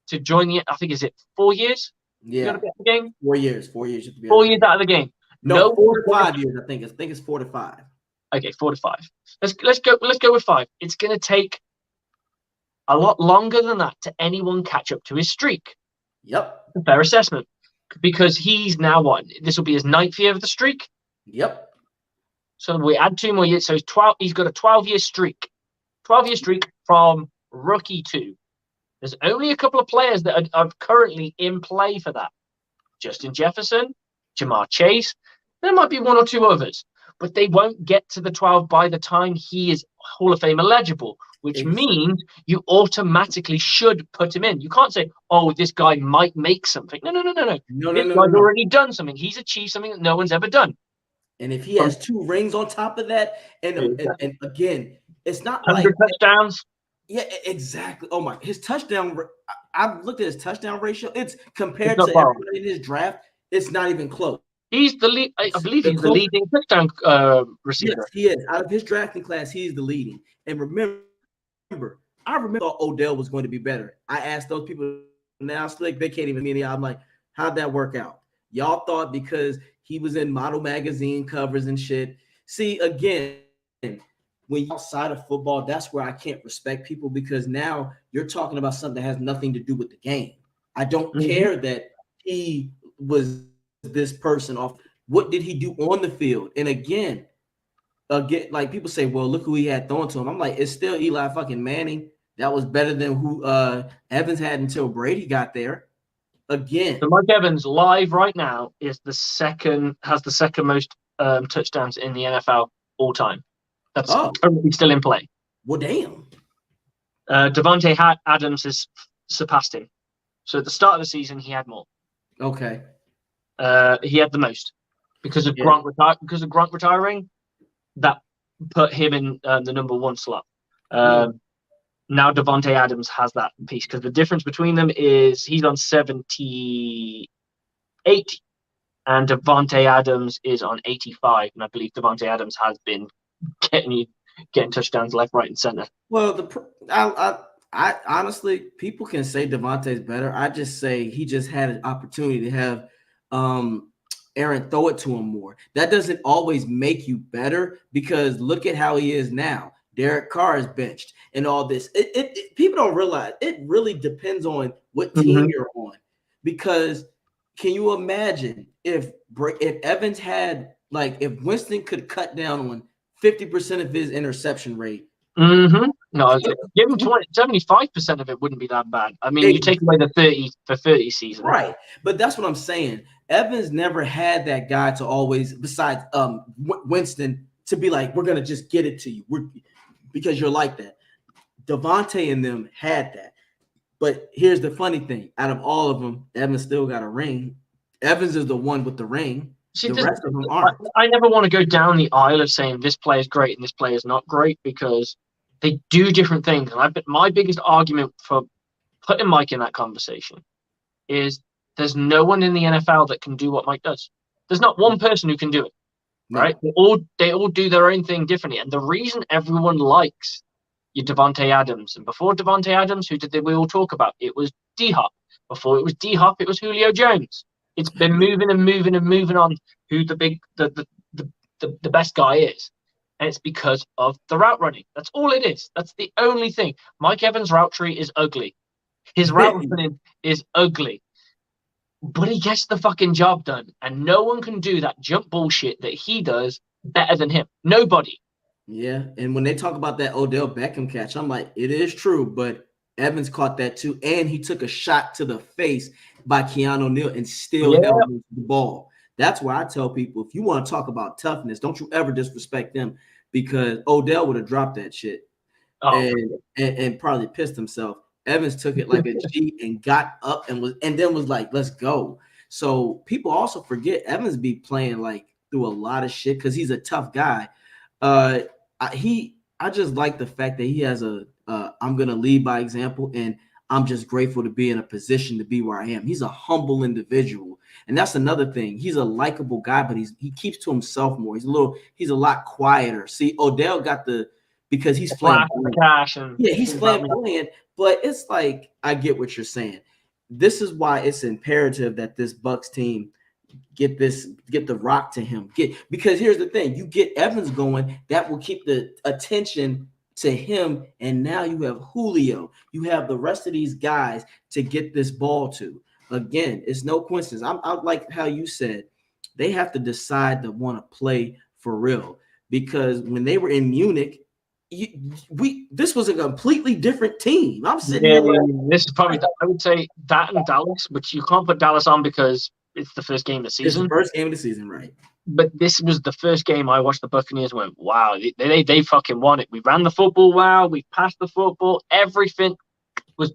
Speaker 1: to join I think, is it 4 years?
Speaker 2: Yeah.
Speaker 1: The game?
Speaker 2: 4 years. 4 years.
Speaker 1: 4 years out of the game.
Speaker 2: No, 4 to 5 years, I think. I think it's 4 to 5.
Speaker 1: Okay, 4 to 5. Let's go with 5. It's going to take a lot longer than that to anyone catch up to his streak.
Speaker 2: Yep.
Speaker 1: A fair assessment. Because he's now this will be his 9th year of the streak.
Speaker 2: Yep.
Speaker 1: So we add 2 more years. So he's got a 12-year streak. 12-year streak from rookie 2. There's only a couple of players that are currently in play for that. Justin Jefferson, Jamar Chase. There might be 1 or 2 others. But they won't get to the 12 by the time he is Hall of Fame eligible, which means you automatically should put him in. You can't say, oh, this guy might make something. No. This guy's already done something. He's achieved something that no one's ever done.
Speaker 2: And if he has 2 rings on top of that, and again, it's not
Speaker 1: 100 touchdowns.
Speaker 2: Yeah, exactly. Oh my, his touchdown. I've looked at his touchdown ratio. It's compared to everybody in his draft. It's not even close.
Speaker 1: He's the lead. I believe he's the leading touchdown receiver.
Speaker 2: Yes, he is. Out of his drafting class, he's the leading. And remember, I thought Odell was going to be better. I asked those people now, Slick, they can't even mean it. I'm like, how'd that work out? Y'all thought because he was in model magazine covers and shit. See, again, when you're outside of football, that's where I can't respect people because now you're talking about something that has nothing to do with the game. I don't care that he was this person off? What did he do on the field? And again, like people say, well, look who he had thrown to him. I'm like, it's still Eli fucking Manning. That was better than who Evans had until Brady got there. Again,
Speaker 1: so Mike Evans live right now has the second most touchdowns in the NFL all time. That's currently still in play.
Speaker 2: Well, damn.
Speaker 1: Devontae Adams has surpassed him. So at the start of the season, he had more.
Speaker 2: Okay.
Speaker 1: He had the most because of Gronk retiring. That put him in the number one slot. Now Devontae Adams has that piece because the difference between them is he's on 78 and Devontae Adams is on 85. And I believe Devontae Adams has been getting touchdowns left, right, and center.
Speaker 2: Well, I honestly, people can say Devontae's better. I just say he just had an opportunity to have Aaron throw it to him more. That doesn't always make you better because look at how he is now. Derek Carr is benched and all this. People don't realize it really depends on what team you're on. Because can you imagine if Evans had, like, if Winston could cut down on 50% of his interception rate?
Speaker 1: No, give him 75% of it wouldn't be that bad. I mean, you take away the 30 season.
Speaker 2: Right. But that's what I'm saying. Evans never had that guy to always, besides Winston, to be like, we're going to just get it to you. Because you're like that. Devontae and them had that. But here's the funny thing. Out of all of them, Evans still got a ring. Evans is the one with the ring.
Speaker 1: See,
Speaker 2: the rest of them aren't.
Speaker 1: I never want to go down the aisle of saying this player is great and this player is not great because they do different things. And my biggest argument for putting Mike in that conversation is there's no one in the NFL that can do what Mike does. There's not one person who can do it. Right? They all do their own thing differently. And the reason everyone likes your Devontae Adams, and before Devontae Adams, who did we all talk about? It was D-Hop. Before it was D-Hop, it was Julio Jones. It's been moving on who the best guy is. And it's because of the route running. That's all it is. That's the only thing. Mike Evans' route tree is ugly. His route running is ugly. But he gets the fucking job done. And no one can do that jump bullshit that he does better than him. Nobody.
Speaker 2: Yeah. And when they talk about that Odell Beckham catch, I'm like, it is true. But Evans caught that too. And he took a shot to the face by Keanu Neal and still held the ball. That's why I tell people, if you want to talk about toughness, don't you ever disrespect them because Odell would have dropped that shit and probably pissed himself. Evans took it like a G and got up and then was like, let's go. So people also forget Evans be playing like through a lot of shit because he's a tough guy. I just like the fact that he has I'm gonna lead by example, and I'm just grateful to be in a position to be where I am. He's a humble individual, and that's another thing. He's a likable guy, but he keeps to himself more. He's a lot quieter. See, Odell got because he's flamboyant. He's flamboyant. But it's like, I get what you're saying. This is why it's imperative that this Bucs team get the rock to him. Because here's the thing, you get Evans going, that will keep the attention to him, and now you have Julio. You have the rest of these guys to get this ball to. Again, it's no coincidence. I like how you said they have to decide to want to play for real. Because when they were in Munich, this was a completely different team. I'm sitting here.
Speaker 1: This is probably, I would say, that and Dallas, which you can't put Dallas on because it's the first game of the season.
Speaker 2: It's the first game of the season, right?
Speaker 1: But this was the first game I watched the Buccaneers and went, wow, they fucking won it. We ran the football well. We passed the football. Everything was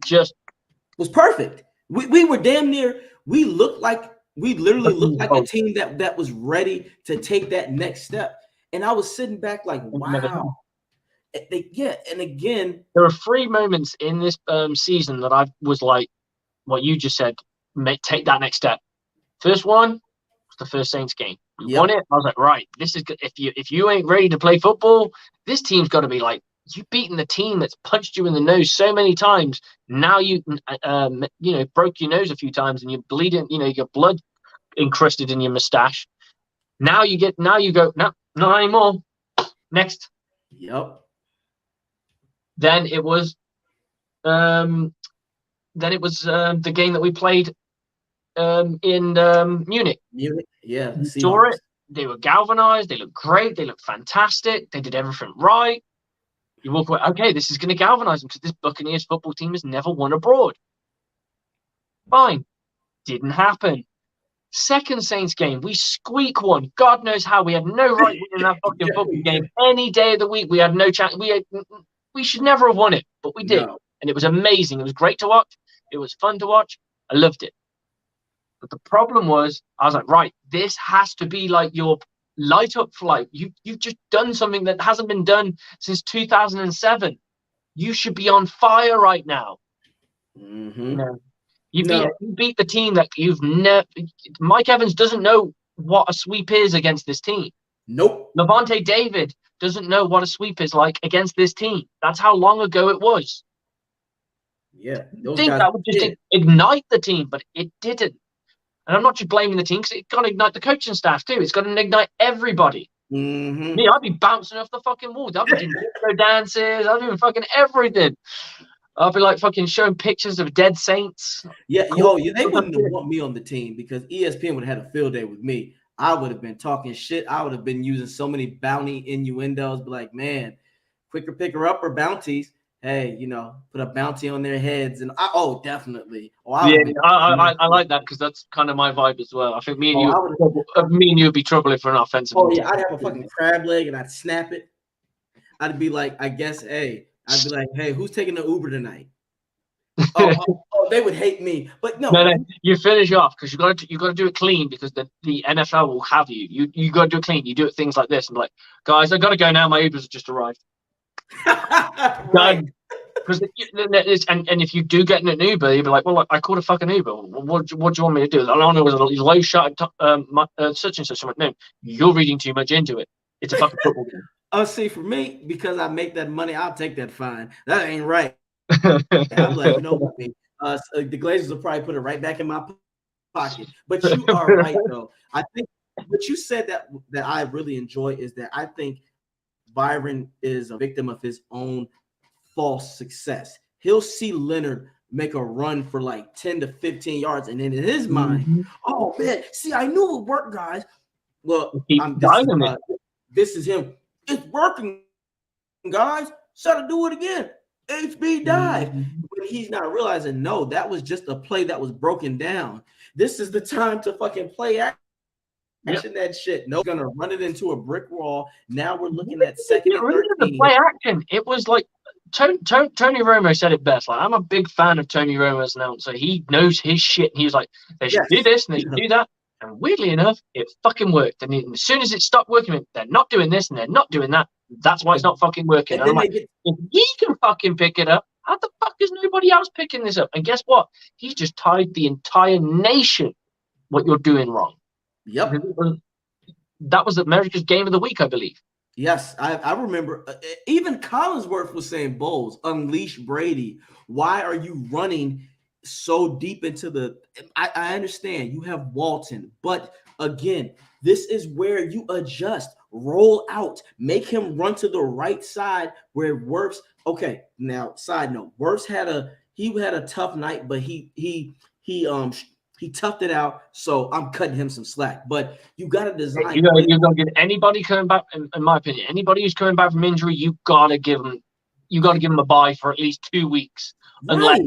Speaker 2: perfect. We were damn near. We literally looked like a team that was ready to take that next step. And I was sitting back like, wow. And again,
Speaker 1: there are 3 moments in this season that I was like, what you just said, take that next step. First one was the first Saints game. We won it. I was like, right, this is good. If you ain't ready to play football, this team's got to be like, you've beaten the team that's punched you in the nose so many times. Now you broke your nose a few times and you're bleeding. Your blood encrusted in your mustache. Now you go, no, not anymore. Next.
Speaker 2: Yep.
Speaker 1: Then it was the game that we played in Munich.
Speaker 2: Yeah, the
Speaker 1: You saw
Speaker 2: Seahawks.
Speaker 1: it. They were galvanized. They looked great. They looked fantastic. They did everything right. You walk away, okay, this is going to galvanize them because this Buccaneers football team has never won abroad. Fine. Didn't happen. Second Saints game, we squeak one. God knows how. We had no right winning that fucking football game any day of the week. We had no chance. We should never have won it, but we did.
Speaker 2: No.
Speaker 1: And it was amazing. It was great to watch. It was fun to watch. I loved it. But the problem was, I was like, right, this has to be like your light up flight. You've just done something that hasn't been done since 2007. You should be on fire right now.
Speaker 2: Mm-hmm.
Speaker 1: You know, you beat the team that you've never. Mike Evans doesn't know what a sweep is against this team.
Speaker 2: Nope.
Speaker 1: Levante David doesn't know what a sweep is like against this team. That's how long ago it was.
Speaker 2: Yeah,
Speaker 1: I think that would just ignite the team, but it didn't. And I'm not just blaming the team because it's got to ignite the coaching staff too. It's got to ignite everybody.
Speaker 2: Mm-hmm.
Speaker 1: Me, I'd be bouncing off the fucking walls. I'd be doing disco dances. I'd be doing fucking everything. I'd be like fucking showing pictures of dead saints.
Speaker 2: Yeah, they wouldn't have want me on the team because ESPN would have had a field day with me. I would have been talking shit. I would have been using so many bounty innuendos. Be like, man, quicker picker upper bounties. Hey, put a bounty on their heads, and definitely.
Speaker 1: I like that because that's kind of my vibe as well. I think me and you would be trouble if we're not offensive.
Speaker 2: Oh yeah, I'd have a fucking crab leg and I'd snap it. I'd be like, I'd be like, hey, who's taking the Uber tonight? They would hate me, but no.
Speaker 1: No, you finish off because you got to do it clean because the NFL will have you. You got to do it clean. You do it things like this. I'm like, guys, I got to go now. My Ubers have just arrived.
Speaker 2: Right.
Speaker 1: Because and if you do get in an Uber, you'll be like, well, I called a fucking Uber. What do you want me to do? I don't know. It was a low shot such and such. I'm like, no, you're reading too much into it. It's a fucking football game.
Speaker 2: See, for me, because I make that money, I'll take that fine. That ain't right. I'm like, you know what? The Glazers will probably put it right back in my pocket. But you are right, though. I think what you said that I really enjoy is that I think Byron is a victim of his own false success. He'll see Leonard make a run for like 10 to 15 yards, and then in his mind, oh man, see, I knew it would work, guys. Well, this is him. It's working, guys. So to do it again. HB dive. But he's not realizing, no, that was just a play that was broken down. This is the time to fucking play action that shit. No, gonna run it into a brick wall. Now we're looking at second and 13.
Speaker 1: The play action. It was like Tony Romo said it best. Like, I'm a big fan of Tony Romo's announcer. He knows his shit. He was like, they should do this and they should do that. And weirdly enough, it fucking worked. And as soon as it stopped working, they're not doing this and they're not doing that. That's why it's not fucking working. And I'm like, if he can fucking pick it up, how the fuck is nobody else picking this up? And guess what? He's just tied the entire nation what you're doing wrong.
Speaker 2: Yep.
Speaker 1: That was America's game of the week, I believe.
Speaker 2: Yes, I remember. Even Collinsworth was saying, Bowles, unleash Brady. Why are you running so deep into the – I understand you have Walton, but again, this is where you adjust, roll out, make him run to the right side where Wirfs – okay, now, side note, Wirfs had a tough night, but he toughed it out, so I'm cutting him some slack. But you got to design.
Speaker 1: You got to give anybody coming back. In my opinion, anybody who's coming back from injury, you got to give them a bye for at least 2 weeks.
Speaker 2: Right.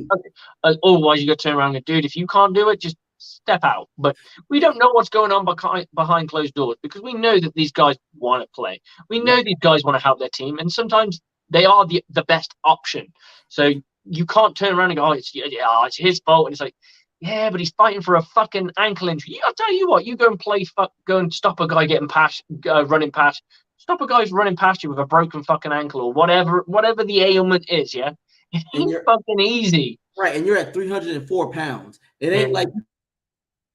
Speaker 1: Unless, otherwise, you got to turn around and dude, if you can't do it, just step out. But we don't know what's going on behind closed doors because we know that these guys want to play. We know these guys want to help their team, and sometimes they are the best option. So you can't turn around and go, it's his fault, and it's like. Yeah, but he's fighting for a fucking ankle injury. I'll tell you what, you go and stop a guy getting past, running past. Stop a guy who's running past you with a broken fucking ankle or whatever the ailment is, yeah? It ain't fucking easy.
Speaker 2: Right, and you're at 304 pounds. It ain't like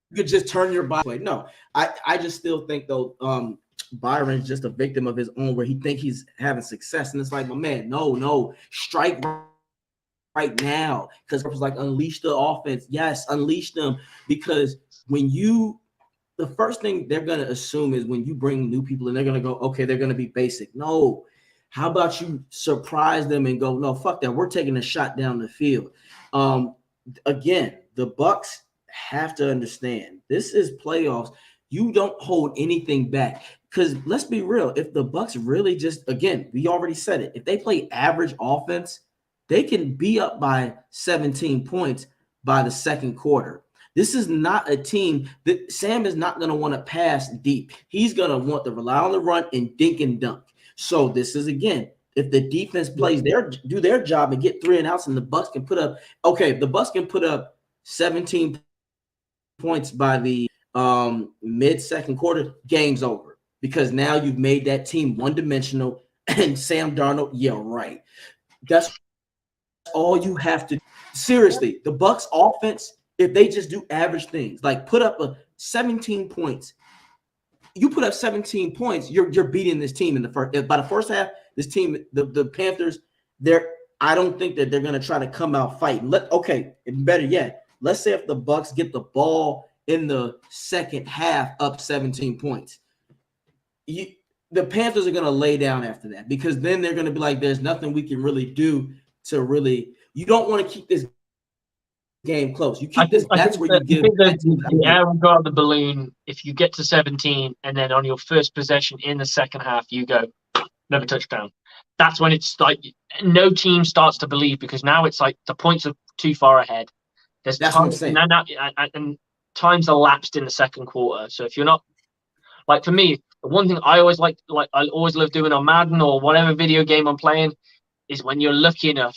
Speaker 2: you could just turn your body away. No, I just still think, though, Byron's just a victim of his own where he think he's having success. And it's like, my man, no, strike right now, because it was like unleash the offense. Yes, unleash them, because the first thing they're gonna assume is when you bring new people in, they're gonna go, okay, they're gonna be basic. No, how about you surprise them and go, no, fuck that, we're taking a shot down the field. Again, the Bucs have to understand this is playoffs. You don't hold anything back. Because let's be real, if the Bucs really just, again, we already said it, if they play average offense, they can be up by 17 points by the second quarter. This is not a team that Sam is not going to want to pass deep. He's going to want to rely on the run and dink and dunk. So this is, again, if the defense plays do their job and get 3 and outs, and the Bucs can put up, okay, if the Bucs can put up 17 points by the mid-second quarter, game's over. Because now you've made that team one-dimensional, and Sam Darnold, yeah, right. That's all you have to do. Seriously, the Bucs offense, if they just do average things, like put up 17 points, you put up 17 points, you're beating this team in the first. By the first half, this team, the Panthers, I don't think that they're going to try to come out fighting. Better yet, let's say if the Bucs get the ball in the second half up 17 points. The Panthers are going to lay down after that, because then they're going to be like, there's nothing we can really do to really – you don't want to keep this game close. You keep this – that's where you give –
Speaker 1: the air will go out of the balloon if you get to 17, and then on your first possession in the second half, you go, another touchdown. That's when it's like no team starts to believe, because now it's like the points are too far ahead.
Speaker 2: That's what I'm saying.
Speaker 1: And time's elapsed in the second quarter. So if you're not – like for me – one thing I always like I always love doing on Madden or whatever video game I'm playing is when you're lucky enough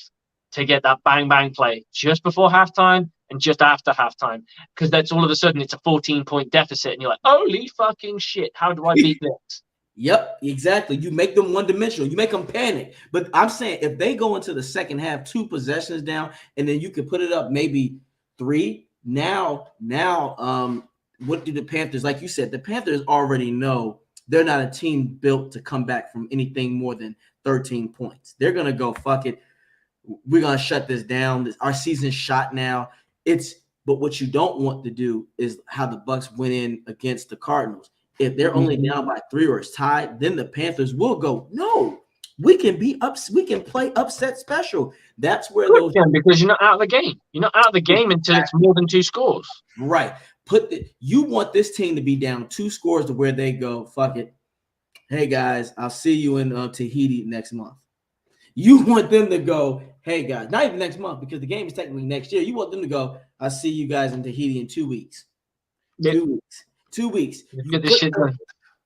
Speaker 1: to get that bang bang play just before halftime and just after halftime, because that's all of a sudden it's a 14-point deficit and you're like, holy fucking shit, how do I beat this?
Speaker 2: Yep, exactly. You make them one-dimensional. You make them panic. But I'm saying if they go into the second half 2 possessions down, and then you can put it up maybe 3. Now, what do the Panthers, like you said, the Panthers already know they're not a team built to come back from anything more than 13 points. They're going to go, fuck it. We're going to shut this down. Our season's shot now. But what you don't want to do is how the Bucs went in against the Cardinals. If they're only down by 3 or it's tied, then the Panthers will go, no, we can play upset special. That's where those –
Speaker 1: because you're not out of the game. You're not out of the game until it's more than 2 scores.
Speaker 2: Right. You want this team to be down 2 scores to where they go, fuck it. Hey, guys, I'll see you in Tahiti next month. You want them to go, hey, guys, not even next month, because the game is technically next year. You want them to go, I'll see you guys in Tahiti in 2 weeks.
Speaker 1: Yep.
Speaker 2: 2 weeks. 2 weeks.
Speaker 1: Get this shit done.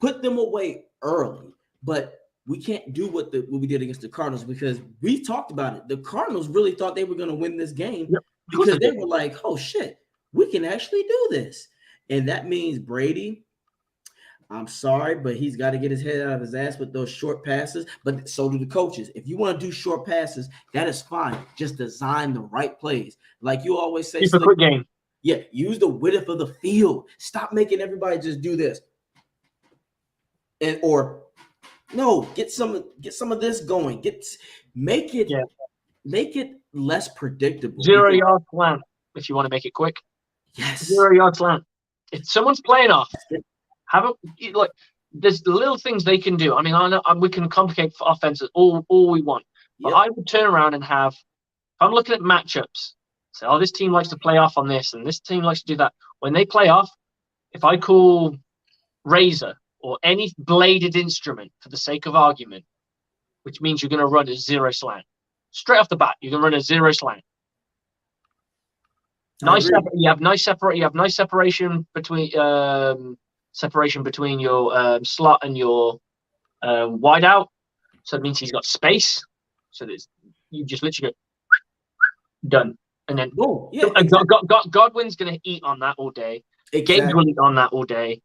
Speaker 2: Put them away early. But we can't do what we did against the Cardinals, because we've talked about it. The Cardinals really thought they were going to win this game because they were like, oh, shit. We can actually do this. And that means Brady, I'm sorry, but he's got to get his head out of his ass with those short passes. But so do the coaches. If you want to do short passes, that is fine. Just design the right plays. Like you always say,
Speaker 1: keep a quick game.
Speaker 2: Yeah, use the width of the field. Stop making everybody just do this. Get some of this going. Make it less predictable.
Speaker 1: 0-yard plan if you want to make it quick.
Speaker 2: Yes.
Speaker 1: 0-yard slant. If someone's playing off, there's the little things they can do. I mean, I know we can complicate offenses all we want, but I would turn around and have. If I'm looking at matchups, say, oh, this team likes to play off on this, and this team likes to do that. When they play off, if I call razor or any bladed instrument for the sake of argument, which means you're going to run a 0 slant straight off the bat, you're going to run a 0 slant. You have nice separation between your slot and your wide out. So it means he's got space. So you just literally go done, and then Godwin's going to eat on that all day.
Speaker 2: Exactly.
Speaker 1: Gabe will eat on that all day,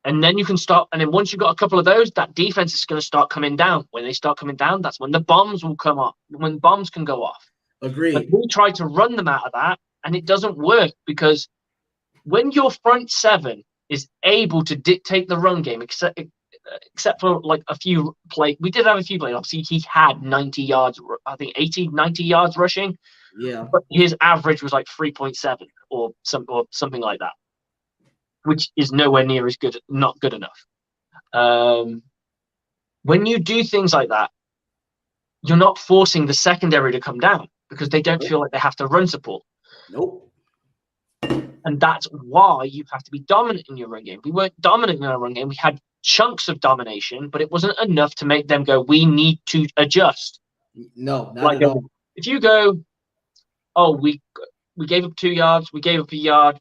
Speaker 1: and then you can start. And then once you've got a couple of those, that defense is going to start coming down. When they start coming down, that's when the bombs will come up. When bombs can go off.
Speaker 2: Agreed. But
Speaker 1: we try to run them out of that. And it doesn't work, because when your front 7 is able to dictate the run game, except for like a few plays, we did have a few plays. Obviously, he had 90 yards, I think 80, 90 yards rushing.
Speaker 2: Yeah.
Speaker 1: But his average was like 3.7 or something like that, which is nowhere near as good, not good enough. When you do things like that, you're not forcing the secondary to come down, because they don't feel like they have to run support.
Speaker 2: Nope.
Speaker 1: And that's why you have to be dominant in your run game. We weren't dominant in our run game. We had chunks of domination, but it wasn't enough to make them go, we need to adjust.
Speaker 2: No, not at all.
Speaker 1: If you go, oh, we gave up 2 yards, we gave up a yard,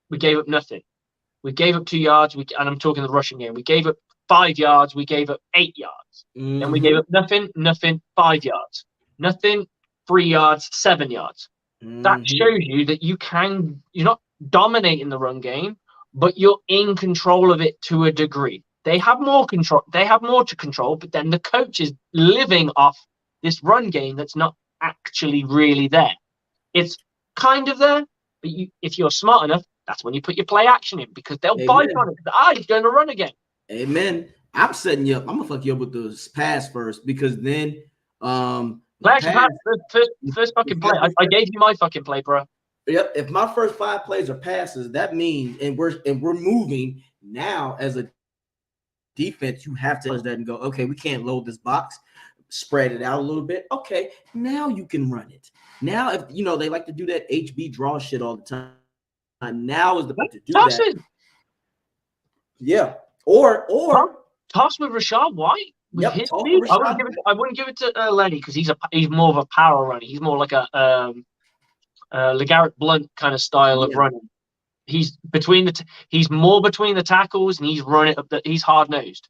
Speaker 1: we gave up nothing. We gave up 2 yards, and I'm talking the rushing game. We gave up 5 yards, we gave up 8 yards. Then we gave up nothing, 5 yards. Nothing, 3 yards, 7 yards. That shows you that you're not dominating the run game, but you're in control of it to a degree. They have more control. They have more to control, but then the coach is living off this run game that's not actually really there. It's kind of there, but if you're smart enough, that's when you put your play action in, because they'll bite on it. He's going to run again.
Speaker 2: Amen. I'm setting you up. I'm gonna fuck you up with the pass first, because then
Speaker 1: first fucking play. I gave you my fucking play, bro.
Speaker 2: Yep. If my first 5 plays are passes, that means and we're moving now as a defense. You have to that and go, okay, we can't load this box, spread it out a little bit. Okay, now you can run it. Now, if they like to do that HB draw shit all the time. Now is the point to do
Speaker 1: toss
Speaker 2: that.
Speaker 1: It.
Speaker 2: Yeah. Or
Speaker 1: toss with Rashad White. With his speed. I wouldn't give it to Lenny, because he's more of a power runner. He's more like a LeGarrette Blount kind of style of running. He's he's more between the tackles, and he's running up. He's hard nosed.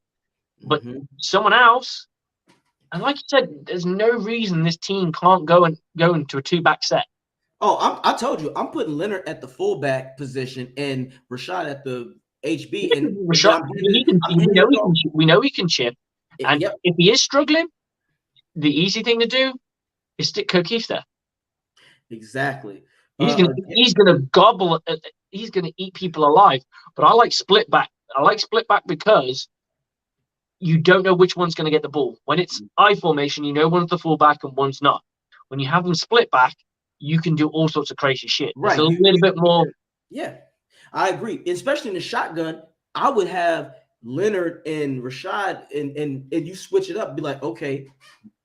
Speaker 1: But someone else, and like you said, there's no reason this team can't go into a 2-back set.
Speaker 2: Oh, I told you, I'm putting Leonard at the fullback position and Rashad at the HB. And
Speaker 1: Rashad, we know he can chip. And if he is struggling, the easy thing to do is stick O'Keefe there.
Speaker 2: Exactly.
Speaker 1: He's gonna gobble. He's gonna eat people alive. But I like split back. I like split back because you don't know which one's going to get the ball. When it's I formation, you know one's the fullback and one's not. When you have them split back, you can do all sorts of crazy shit.
Speaker 2: Right.
Speaker 1: It's a little bit more.
Speaker 2: Yeah, I agree. Especially in the shotgun, I would have Leonard and Rashad, and you switch it up. Be like, okay,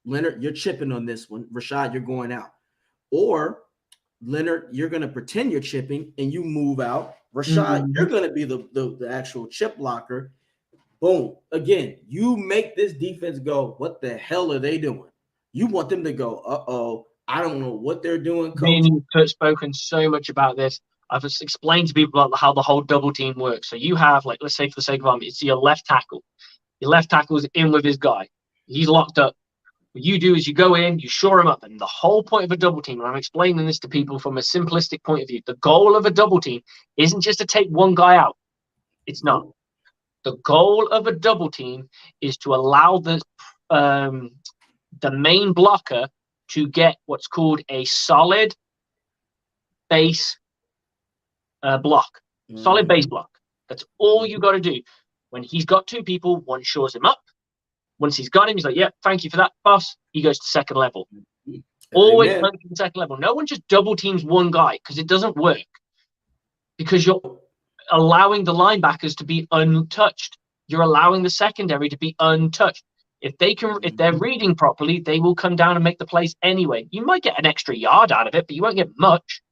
Speaker 2: Leonard, you're chipping on this one. Rashad, you're going out. Or Leonard, you're going to pretend you're chipping and you move out. Rashad, you're going to be the actual chip blocker. Boom. Again, you make this defense go, what the hell are they doing? You want them to go, uh-oh, I don't know what they're doing, coach.
Speaker 1: Me and you have spoken so much about this. I've just explained to people how the whole double team works. So you have, like, let's say for the sake of argument, it's your left tackle. Your left tackle is in with his guy. He's locked up. What you do is you go in, you shore him up. And the whole point of a double team, and I'm explaining this to people from a simplistic point of view, the goal of a double team isn't just to take one guy out. It's not. The goal of a double team is to allow the main blocker to get what's called a solid base block. Solid base block. That's all you got to do. When he's got 2 people, one shores him up. Once he's got him, he's like, yeah, thank you for that, boss. He goes to second level. Always to the second level. No one just double teams one guy, because it doesn't work. Because you're allowing the linebackers to be untouched. You're allowing the secondary to be untouched. If they're reading properly, they will come down and make the plays anyway. You might get an extra yard out of it, but you won't get much.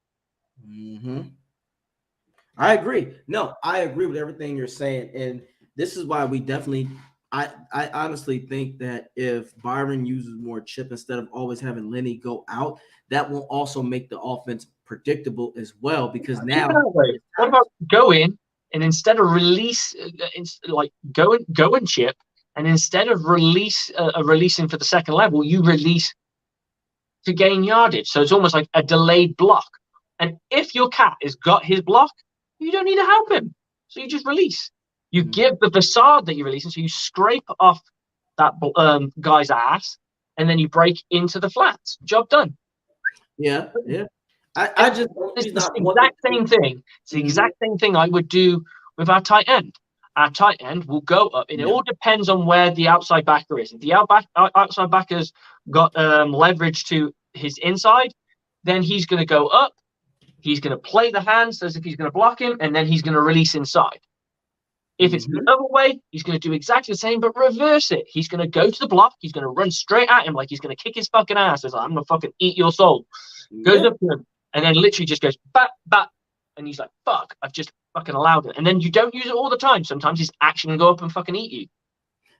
Speaker 2: I agree. No, I agree with everything you're saying. And this is why we definitely, I honestly think that if Byron uses more chip instead of always having Lenny go out, that will also make the offense predictable as well. Because now,
Speaker 1: what about go in and instead of release, like go and chip, and instead of releasing for the second level, you release to gain yardage. So it's almost like a delayed block. And if your cat has got his block, you don't need to help him. So you just release. You give the facade that you're releasing, so you scrape off that guy's ass, and then you break into the flats. Job done.
Speaker 2: Yeah. I just
Speaker 1: it's the exact same thing. It's the exact same thing I would do with our tight end. Our tight end will go up, and it all depends on where the outside backer is. If the outside backer's got leverage to his inside, then he's going to go up. He's going to play the hands as if he's going to block him, and then he's going to release inside. If it's the other way, he's going to do exactly the same, but reverse it. He's going to go to the block. He's going to run straight at him like he's going to kick his fucking ass. He's like, I'm going to fucking eat your soul. Goes up to him, and then literally just goes, bat, bat, and he's like, fuck, I've just fucking allowed it. And then you don't use it all the time. Sometimes his action can go up and fucking eat you.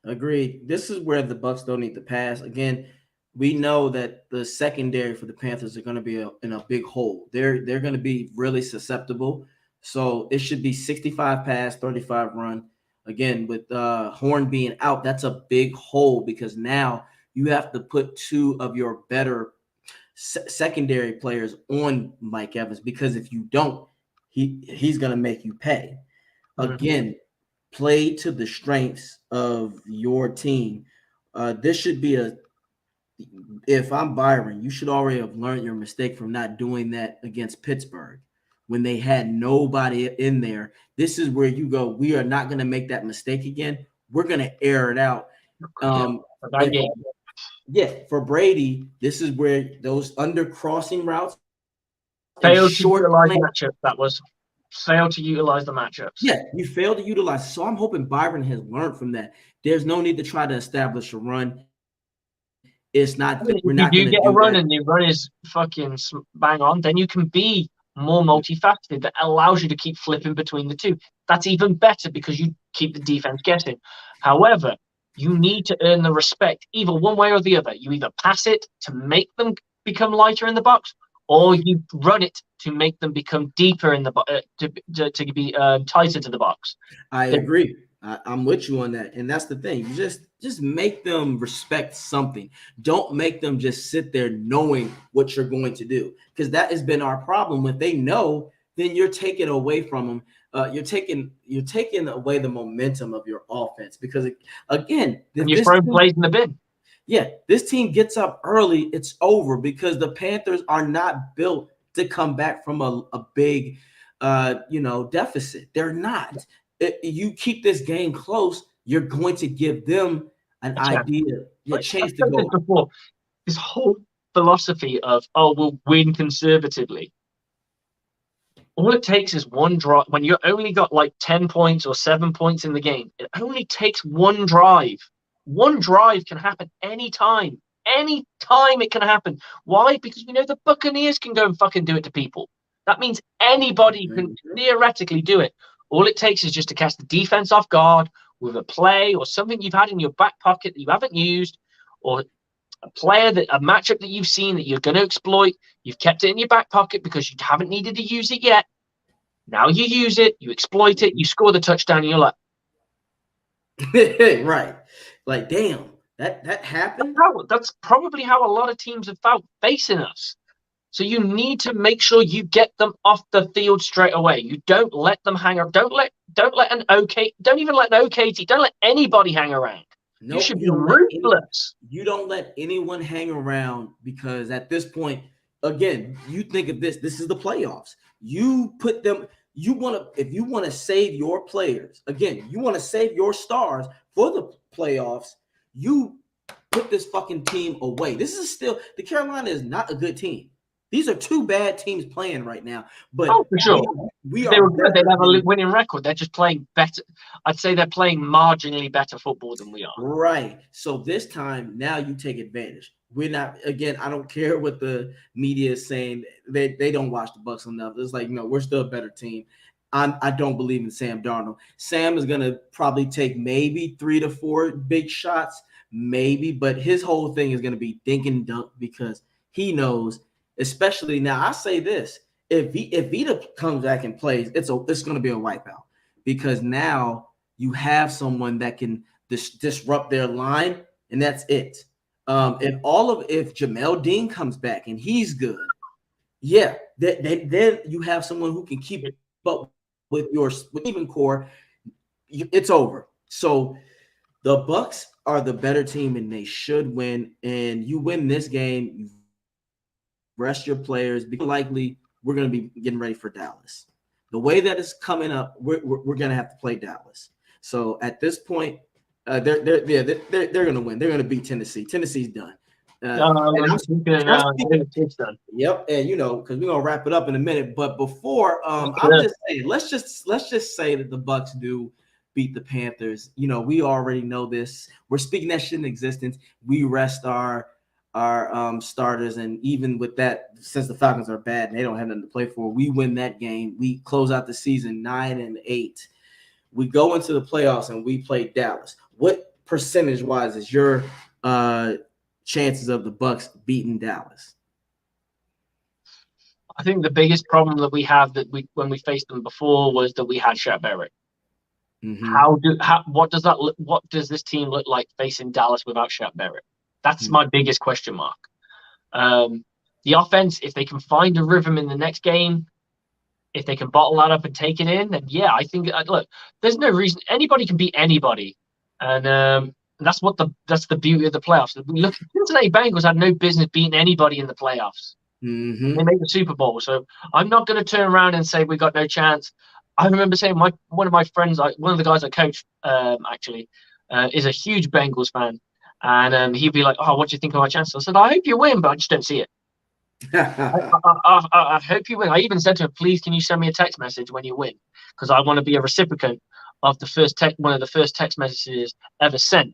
Speaker 2: Agreed. This is where the Bucs don't need to pass. Again, we know that the secondary for the Panthers are going to be in a big hole. They're going to be really susceptible. So it should be 65 pass, 35 run. Again, with Horn being out, that's a big hole because now you have to put two of your better secondary players on Mike Evans, because if you don't, he's going to make you pay. Again, play to the strengths of your team. This should be if I'm Byron, you should already have learned your mistake from not doing that against Pittsburgh when they had nobody in there. This is where you go, we are not going to make that mistake again. We're going to air it out. For Brady, this is where those under crossing routes
Speaker 1: failed to utilize matchups. That was failed to utilize the matchups.
Speaker 2: Yeah, you failed to utilize. So I'm hoping Byron has learned from that. There's no need to try to establish a run. It's not. We're not going to
Speaker 1: get a run, and the run is fucking bang on. Then you can be more multifaceted. That allows you to keep flipping between the two. That's even better because you keep the defense guessing. However, you need to earn the respect either one way or the other. You either pass it to make them become lighter in the box, or you run it to make them become deeper in the to be tighter to the box.
Speaker 2: I agree. I'm with you on that, and that's the thing. You just make them respect something. Don't make them just sit there knowing what you're going to do, because that has been our problem. When they know, then you're taking away from them. You're taking away the momentum of your offense, because again,
Speaker 1: you're throwing plays in the bin.
Speaker 2: Yeah, this team gets up early, it's over, because the Panthers are not built to come back from a big, deficit. They're not. You keep this game close, you're going to give them a chance to go.
Speaker 1: Before, this whole philosophy of, we'll win conservatively. All it takes is one drive. When you only got like 10 points or 7 points in the game, it only takes one drive. One drive can happen anytime. Anytime it can happen. Why? Because we know the Buccaneers can go and fucking do it to people. That means anybody can theoretically do it. All it takes is just to catch the defense off guard with a play or something you've had in your back pocket that you haven't used, or a matchup that you've seen that you're going to exploit. You've kept it in your back pocket because you haven't needed to use it yet. Now you use it, you exploit it, you score the touchdown, and you're like,
Speaker 2: right. Like, damn, that happened.
Speaker 1: That's probably how a lot of teams have felt facing us. So you need to make sure you get them off the field straight away. You don't let them hang around. Don't let even let an OKT. Don't let anybody hang around. You should be ruthless.
Speaker 2: You don't let anyone hang around, because at this point, again, you think of this is the playoffs. You put them, if you want to save your players, again, you want to save your stars for the playoffs, you put this fucking team away. This is still, the Carolina is not a good team. These are two bad teams playing right now. But
Speaker 1: for sure. They were good. They have a winning record. They're just playing better. I'd say they're playing marginally better football than we are.
Speaker 2: Right. So this time, now you take advantage. We're not, again, I don't care what the media is saying. They don't watch the Bucs enough. It's like, no, we're still a better team. I don't believe in Sam Darnold. Sam is going to probably take maybe 3 to 4 big shots, maybe, but his whole thing is going to be dink and dunk, because he knows. Especially now, I say this: if Vita comes back and plays, it's going to be a wipeout, because now you have someone that can disrupt their line, and that's it. If Jamel Dean comes back and he's good, then you have someone who can keep up with your even core. It's over. So the Bucs are the better team, and they should win. And you win this game, you rest your players, because likely we're going to be getting ready for Dallas. The way that it's coming up, we're going to have to play Dallas. So at this point, they're going to win. They're going to beat Tennessee. Tennessee's done.
Speaker 1: It's done.
Speaker 2: Yep, and because we're gonna wrap it up in a minute. But before, I'm just saying, let's just say that the Bucs do beat the Panthers. We already know this. We're speaking that shit in existence. We rest our our starters, and even with that, since the Falcons are bad and they don't have nothing to play for, we win that game. We close out the season 9-8. We go into the playoffs and we play Dallas. What percentage-wise is your chances of the Bucs beating Dallas?
Speaker 1: I think the biggest problem that we have when we faced them before was that we had Shaq Barrett. What does this team look like facing Dallas without Shaq Barrett? That's my biggest question mark. The offense, if they can find a rhythm in the next game, if they can bottle that up and take it in, then yeah, I think look, there's no reason anybody can beat anybody, and that's the beauty of the playoffs. Look, Cincinnati Bengals had no business beating anybody in the playoffs.
Speaker 2: Mm-hmm.
Speaker 1: They made the Super Bowl, so I'm not going to turn around and say we got no chance. I remember saying one of my friends, one of the guys I coach, is a huge Bengals fan, and he'd be like, "Oh, what do you think of my chances?" I said, "I hope you win, but I just don't see it." I hope you win. I even said to him, "Please, can you send me a text message when you win? Because I want to be a recipient of one of the first text messages ever sent,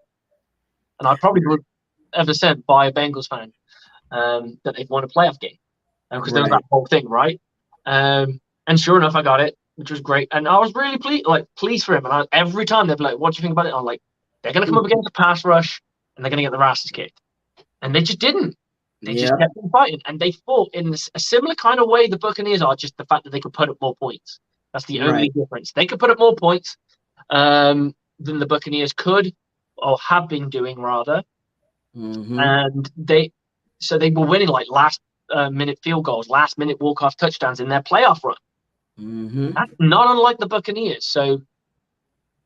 Speaker 1: and I probably would ever sent by a Bengals fan that they've won a playoff game, because there was that whole thing, right?" And sure enough, I got it, which was great, and I was really pleased for him. And every time they'd be like, "What do you think about it?" I'm like, "They're going to come up against a pass rush, and they're going to get their asses kicked," and they just didn't. They just kept on fighting, and they fought in a similar kind of way the Buccaneers are, just the fact that they could put up more points. That's the only difference. They could put up more points than the Buccaneers could, or have been doing, rather.
Speaker 2: Mm-hmm.
Speaker 1: And they were winning like last-minute field goals, last-minute walk-off touchdowns in their playoff run.
Speaker 2: Mm-hmm.
Speaker 1: That's not unlike the Buccaneers. So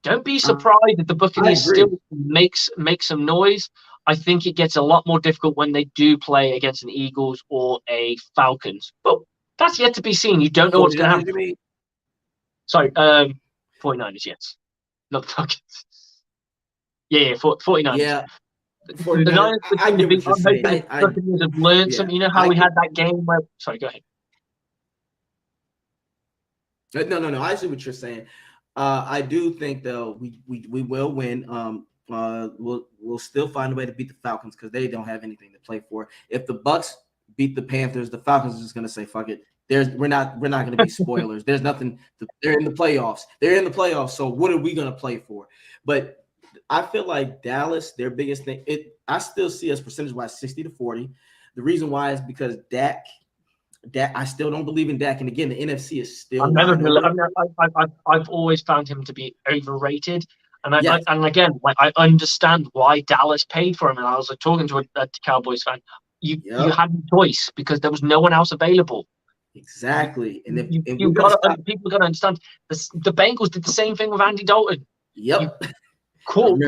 Speaker 1: don't be surprised if the Buccaneers still make some noise. I think it gets a lot more difficult when they do play against an Eagles or a Falcons. But that's yet to be seen. You don't know what's going to happen. Sorry, 49ers, yes. Not the Falcons. Yeah, 49ers.
Speaker 2: Yeah.
Speaker 1: The Niners Buccaneers have learned something. You know how we had that game where... Sorry, go ahead.
Speaker 2: No. I see what you're saying. I do think, though, we will win. We'll still find a way to beat the Falcons because they don't have anything to play for. If the Bucs beat the Panthers, the Falcons are just going to say, "Fuck it." We're not going to be spoilers. There's nothing. They're in the playoffs. So what are we going to play for? But I feel like Dallas, their biggest thing. I still see us percentage-wise 60-40. The reason why is because Dak. I still don't believe in Dak, and again, the NFC is still.
Speaker 1: I've always found him to be overrated, and I understand why Dallas paid for him. And I was talking to a Cowboys fan. You had a choice because there was no one else available.
Speaker 2: Exactly, and
Speaker 1: people got to understand the Bengals did the same thing with Andy Dalton.
Speaker 2: Yep.
Speaker 1: Cool.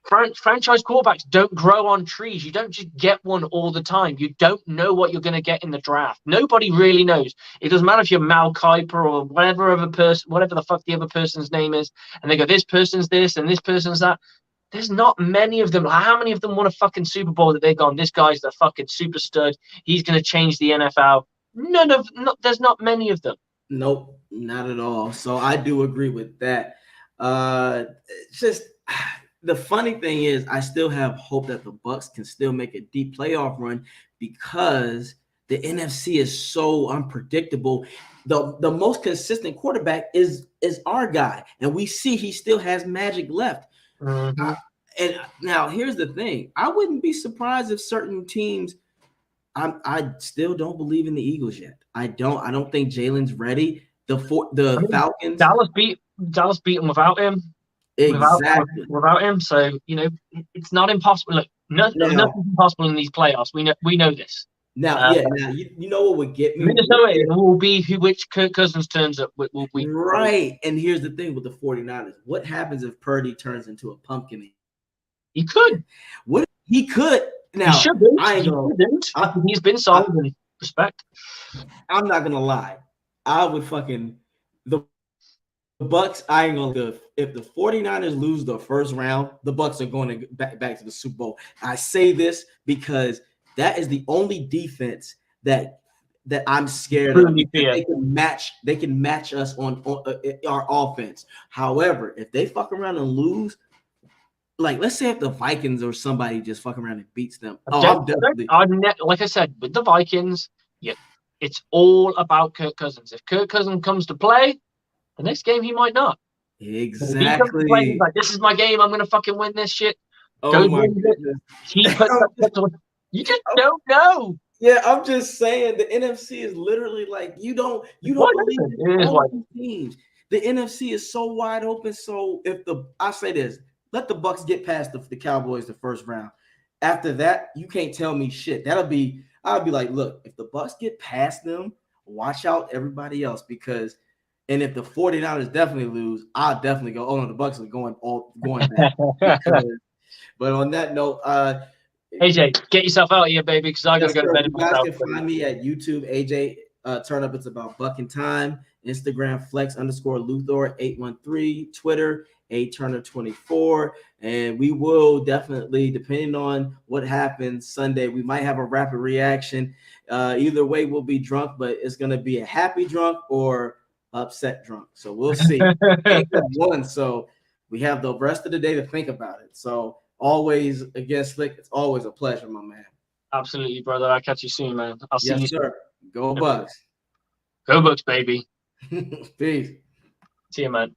Speaker 1: Franchise quarterbacks don't grow on trees. You don't just get one all the time. You don't know what you're going to get in the draft. Nobody really knows. It doesn't matter if you're Mal Kiper or whatever the fuck the other person's name is, and they go, "This person's this and this person's that." There's not many of them. How many of them won a fucking Super Bowl that they've gone, "This guy's the fucking super stud. He's going to change the NFL." There's not many of them.
Speaker 2: Nope, not at all. So I do agree with that. The funny thing is, I still have hope that the Bucs can still make a deep playoff run because the NFC is so unpredictable. The most consistent quarterback is our guy, and we see he still has magic left.
Speaker 1: Mm-hmm.
Speaker 2: And now here's the thing: I wouldn't be surprised if certain teams. I still don't believe in the Eagles yet. I don't think Jalen's ready. Falcons.
Speaker 1: Dallas beat them without him.
Speaker 2: Exactly.
Speaker 1: Without him, so it's not impossible. Look, nothing's impossible in these playoffs. We know this.
Speaker 2: Now, you know what would get me?
Speaker 1: Minnesota will be which Kirk Cousins turns up. Will be
Speaker 2: right. And here's the thing with the 49ers: what happens if Purdy turns into a pumpkin?
Speaker 1: He could.
Speaker 2: What he could. Now,
Speaker 1: he shouldn't. He's been solid in respect.
Speaker 2: I'm not gonna lie. I would fucking the Bucs. I ain't gonna. If the 49ers lose the first round, the Bucs are going to back to the Super Bowl. I say this because that is the only defense that I'm scared of. They can match us on our offense. However, if they fuck around and lose, like, let's say if the Vikings or somebody just fuck around and beats them. Oh, I'm definitely.
Speaker 1: Like I said, with the Vikings, yeah, it's all about Kirk Cousins. If Kirk Cousins comes to play, the next game he might not. But if he comes to play, he's
Speaker 2: Exactly.
Speaker 1: like, this is my game. I'm going to fucking win this shit.
Speaker 2: Oh
Speaker 1: Goes
Speaker 2: my
Speaker 1: wins it.
Speaker 2: goodness.
Speaker 1: He puts up. You just don't know.
Speaker 2: Yeah, I'm just saying the NFC is literally like you don't believe in all these teams. The NFC is so wide open. So if I say this, let the Bucs get past the Cowboys the first round. After that, you can't tell me shit. I'll be like, look, if the Bucs get past them, watch out everybody else because and if the 49ers definitely lose, I'll definitely go, oh no, the Bucs are going back. But on that note,
Speaker 1: AJ, get yourself out of here, baby, because I gotta go to bed myself.
Speaker 2: You guys can find me at YouTube, AJ Turnup. It's about Buck and Time. Instagram Flex_Luthor 813. Twitter Turner24. And we will definitely, depending on what happens Sunday, we might have a rapid reaction. Either way, we'll be drunk, but it's gonna be a happy drunk or upset drunk. So we'll see. One, so we have the rest of the day to think about it. So always again, Slick. It's always a pleasure, my man.
Speaker 1: Absolutely, brother. I'll catch you soon, man. I'll see you
Speaker 2: soon. Go Bucs.
Speaker 1: Go Bucs, baby.
Speaker 2: Peace.
Speaker 1: See you, man.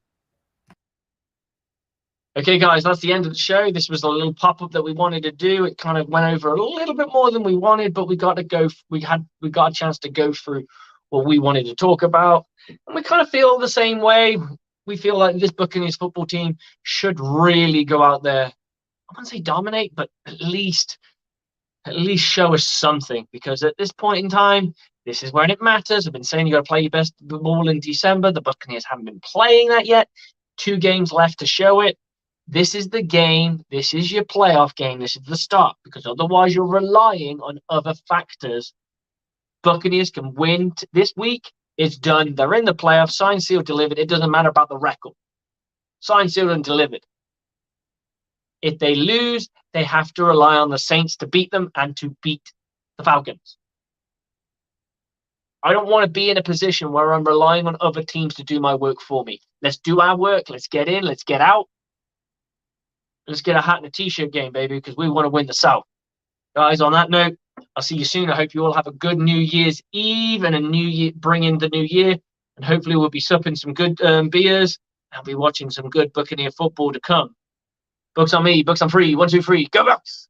Speaker 1: Okay, guys, that's the end of the show. This was a little pop-up that we wanted to do. It kind of went over a little bit more than we wanted, but we got a chance to go through what we wanted to talk about. And we kind of feel the same way. We feel like this Buccaneers football team should really go out there. I wouldn't say dominate, but at least show us something, because at this point in time, this is when it matters. I've been saying you got to play your best ball in December. The Buccaneers haven't been playing that yet. 2 games left to show it. This is the game. This is your playoff game. This is the start, because otherwise you're relying on other factors. Buccaneers can win this week. It's done. They're in the playoffs. Signed, sealed, delivered. It doesn't matter about the record. Signed, sealed, and delivered. If they lose, they have to rely on the Saints to beat them and to beat the Falcons. I don't want to be in a position where I'm relying on other teams to do my work for me. Let's do our work. Let's get in. Let's get out. Let's get a hat and a t-shirt game, baby, because we want to win the South. Guys, on that note, I'll see you soon. I hope you all have a good New Year's Eve and a new year, bring in the new year. And hopefully we'll be supping some good beers. I'll be watching some good Buccaneer football to come. Bucs on me, Bucs on free. 1, 2, 3. Go Bucs!